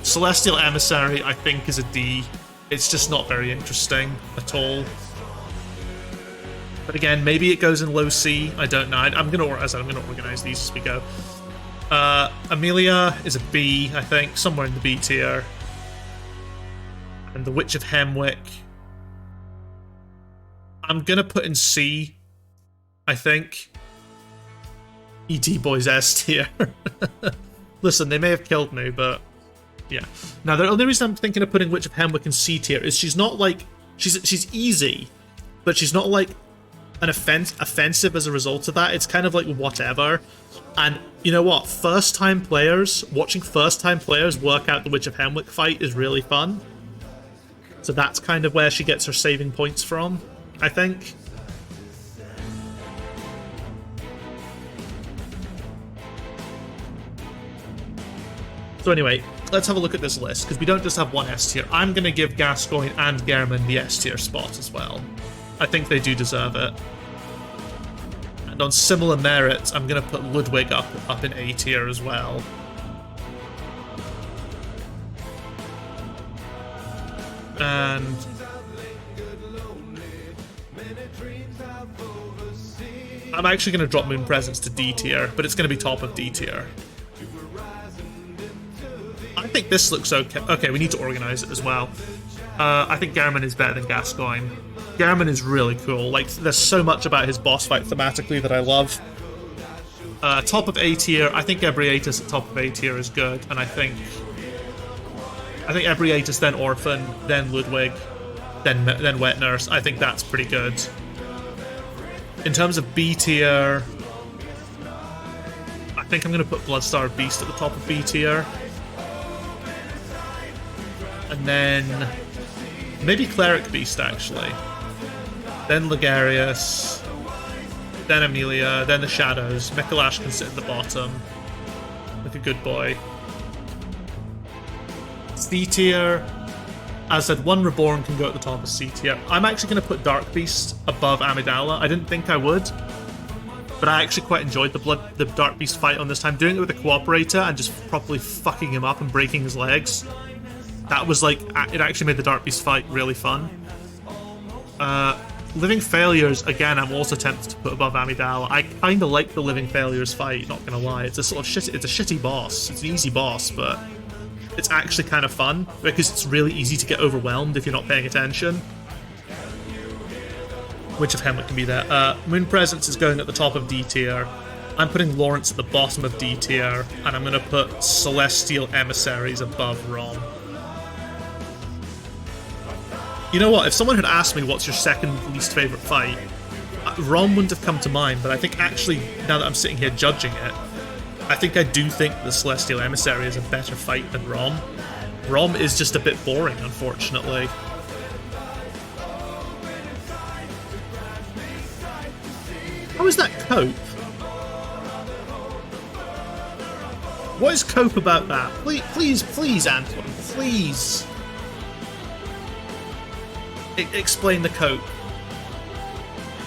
Celestial Emissary, I think, is a D. It's just not very interesting at all. But again, maybe it goes in low C. I don't know. I'm gonna organize these as we go. Amelia is a B, I think, somewhere in the B tier. And the Witch of Hemwick, I'm gonna put in C, I think. ET Boys S tier. Listen, they may have killed me, but yeah. Now, the only reason I'm thinking of putting Witch of Hemwick in C tier is she's not like... She's easy, but she's not like an offensive as a result of that. It's kind of like whatever. And you know what? Watching first-time players work out the Witch of Hemwick fight is really fun. So that's kind of where she gets her saving points from, I think. So anyway, let's have a look at this list, because we don't just have one S tier. I'm going to give Gascoigne and Gehrman the S tier spot as well. I think they do deserve it. And on similar merits, I'm going to put Ludwig up in A tier as well. And I'm actually going to drop Moon Presence to D tier, but it's going to be top of D tier. I think this looks okay. Okay, we need to organize it as well. I think Gehrman is better than Gascoigne. Gehrman is really cool. Like, there's so much about his boss fight thematically that I love. Top of A tier, I think Ebriatus at top of A tier is good, and I think Ebriatus, then Orphan, then Ludwig, then Wet Nurse. I think that's pretty good. In terms of B tier, I think I'm going to put Bloodborne Beast at the top of B tier. And then maybe Cleric Beast, actually. Then Ligarius. Then Amelia. Then the Shadows. Mikolash can sit at the bottom. Like a good boy. C tier. As I said, one Reborn can go at the top of C tier. I'm actually going to put Dark Beast above Amidala. I didn't think I would, but I actually quite enjoyed the Dark Beast fight on this time. Doing it with a Cooperator and just properly fucking him up and breaking his legs. That was like, it actually made the Dark Beast fight really fun. Living Failures, again, I'm also tempted to put above Amidala. I kind of like the Living Failures fight, not gonna lie. It's a sort of it's a shitty boss. It's an easy boss, but it's actually kind of fun because it's really easy to get overwhelmed if you're not paying attention. Witch of Hamlet can be there. Moon Presence is going at the top of D tier. I'm putting Lawrence at the bottom of D tier, and I'm gonna put Celestial Emissaries above Rom. You know what, if someone had asked me what's your second least favourite fight, Rom wouldn't have come to mind, but I think actually, now that I'm sitting here judging it, I think I do think the Celestial Emissary is a better fight than Rom. Rom is just a bit boring, unfortunately. How is that Cope? What is Cope about that? Please, Antoine, please. Explain the cope.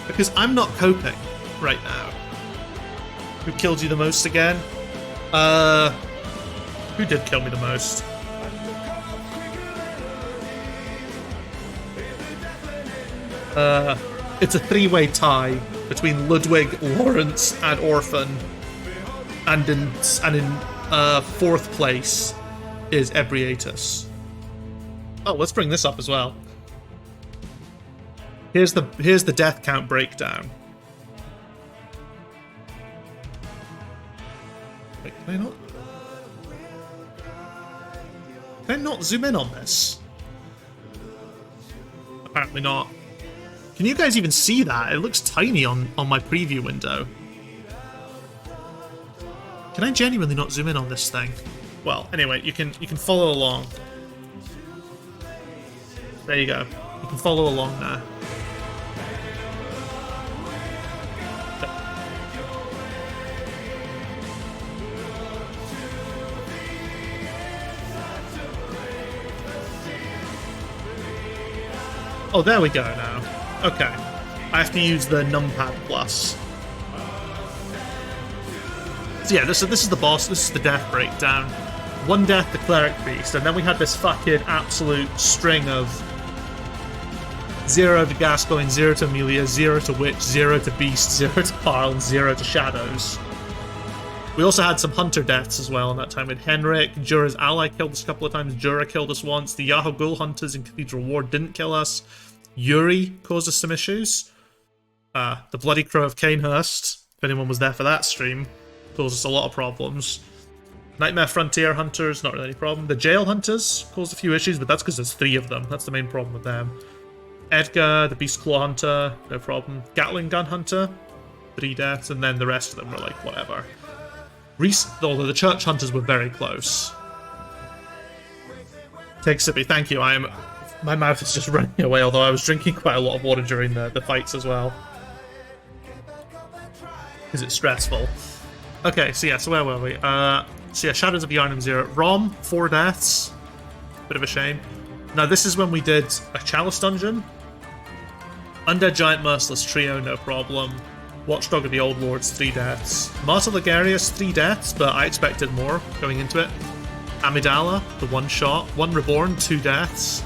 Because I'm not coping right now. Who killed you the most again? Who did kill me the most? It's a three-way tie between Ludwig, Lawrence, and Orphan. And in fourth place is Ebriatus. Oh, let's bring this up as well. Here's the death count breakdown. Wait, can I not zoom in on this? Apparently not. Can you guys even see that? It looks tiny on my preview window. Can I genuinely not zoom in on this thing? Well, anyway, you can follow along. There you go. You can follow along now. Oh, there we go now. Okay. I have to use the numpad plus. So yeah, this is the boss, this is the death breakdown. One death to Cleric Beast, and then we had this fucking absolute string of 0 to Gascoigne, 0 to Amelia, 0 to Witch, 0 to Beast, 0 to Parl, and 0 to Shadows. We also had some Hunter deaths as well in that time. We had Henrik, Jura's ally killed us a couple of times, Jura killed us once, the Yahoo Ghoul Hunters in Cathedral Ward didn't kill us, Yuri caused us some issues, the Bloody Crow of Canehurst, if anyone was there for that stream, caused us a lot of problems. Nightmare Frontier Hunters, not really any problem. The Jail Hunters caused a few issues, but that's because there's 3 of them. That's the main problem with them. Edgar, the Beast Claw Hunter, no problem. Gatling Gun Hunter, 3 deaths, and then the rest of them were like, whatever. Although the Church Hunters were very close. Take sippy, thank you. My mouth is just running away, although I was drinking quite a lot of water during the fights as well. Because it's stressful. Okay, so yeah, so where were we? So yeah, Shadows of Yharnam 0. Rom, 4 deaths. Bit of a shame. Now this is when we did a Chalice Dungeon. Undead Giant Merciless Trio, no problem. Watchdog of the Old Lords, 3 deaths. Martyr Ligarius, 3 deaths, but I expected more going into it. Amidala, the 1 shot. 1 Reborn, 2 deaths.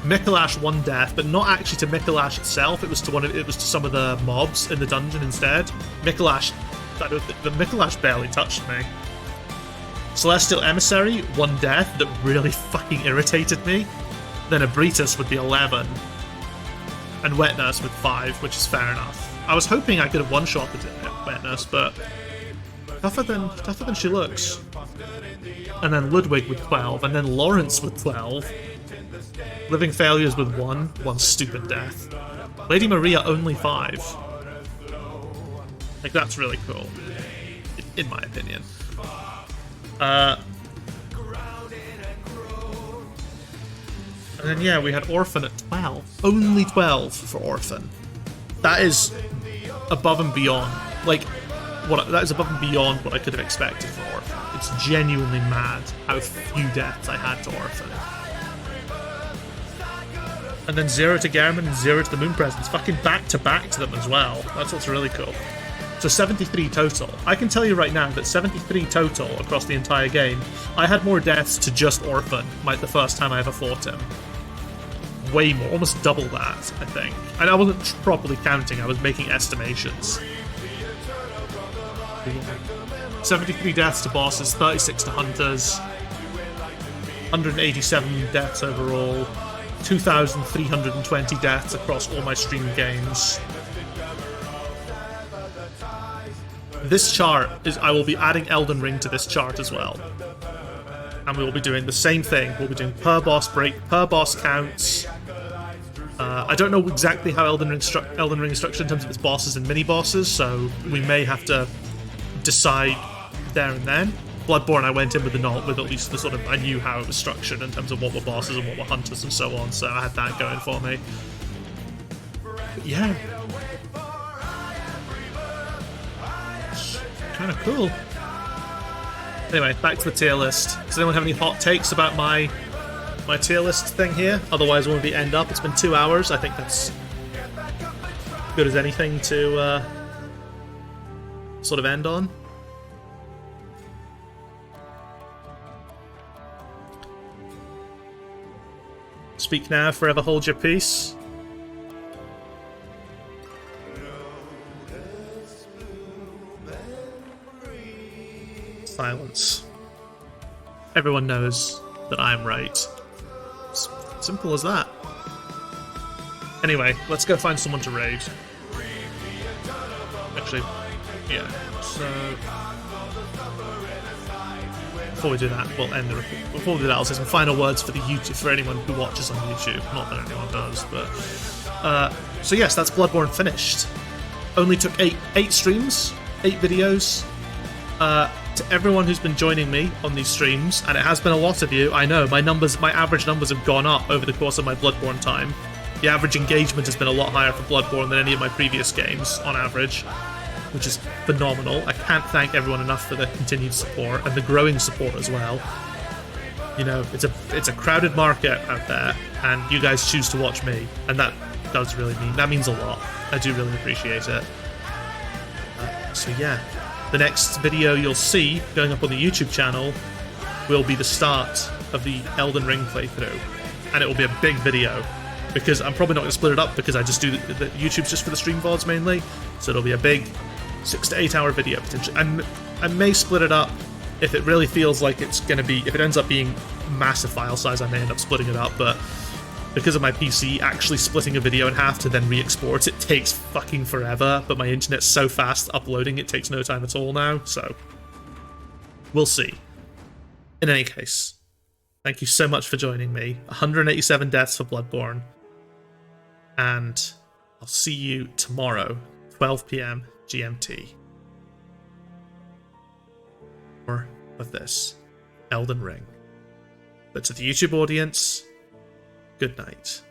Mikolash, 1 death, but not actually to Mikolash itself. It was to some of the mobs in the dungeon instead. Mikolash, the Mikolash barely touched me. Celestial Emissary, 1 death that really fucking irritated me. Then Abritus with the 11. And Wet Nurse with 5, which is fair enough. I was hoping I could have one-shotted Wet Nurse, but Tougher than she looks. And then Ludwig with 12, and then Lawrence with 12. Living Failures with 1 stupid death. Lady Maria only 5. Like, that's really cool, in my opinion. And then, yeah, we had Orphan at 12. Only 12 for Orphan. That is above and beyond. Like, that is above and beyond what I could have expected for Orphan. It's genuinely mad how few deaths I had to Orphan. And then 0 to Gehrman and 0 to the Moon Presence. Fucking back-to-back to them as well. That's what's really cool. So 73 total. I can tell you right now that 73 total across the entire game. I had more deaths to just Orphan, the first time I ever fought him. Way more, almost double that, I think. And I wasn't properly counting, I was making estimations. 73 deaths to bosses, 36 to hunters, 187 deaths overall, 2,320 deaths across all my streamed games. This chart is, I will be adding Elden Ring to this chart as well. And we will be doing the same thing. We'll be doing per boss counts. I don't know exactly how Elden Ring is structured in terms of its bosses and mini-bosses, so we may have to decide there and then. Bloodborne, I went in with at least the sort of, I knew how it was structured in terms of what were bosses and what were hunters and so on, so I had that going for me. But yeah. Kind of cool. Anyway, back to the tier list. Does anyone have any hot takes about my tier list thing here? Otherwise, when we end up, it's been 2 hours. I think that's good as anything to sort of end on. Speak now, forever hold your peace. Silence. Everyone knows that I'm right. Simple as that. Anyway, let's go find someone to raid. Actually, yeah. So before we do that, we'll end the. Before we do that, I'll say some final words for the YouTube, for anyone who watches on YouTube. Not that anyone does, but so yes, that's Bloodborne finished. Only took eight streams, 8 videos. To everyone who's been joining me on these streams, and it has been a lot of you, I know, my average numbers have gone up over the course of my Bloodborne time. The average engagement has been a lot higher for Bloodborne than any of my previous games, on average, which is phenomenal. I can't thank everyone enough for the continued support, and the growing support as well. You know, it's a crowded market out there, and you guys choose to watch me, and that means a lot. I do really appreciate it. So yeah. The next video you'll see going up on the YouTube channel will be the start of the Elden Ring playthrough. And it will be a big video, because I'm probably not going to split it up, because I just do the YouTube's just for the stream VODs mainly. So it'll be a big 6 to 8 hour video potentially. I may split it up if it really feels like it's going to be, if it ends up being massive file size, I may end up splitting it up, but because of my PC, actually splitting a video in half to then re-export it takes fucking forever, but my internet's so fast uploading it takes no time at all now, so we'll see. In any case, thank you so much for joining me. 187 deaths for Bloodborne, and I'll see you tomorrow, 12 PM GMT. More of this Elden Ring. But to the YouTube audience, good night.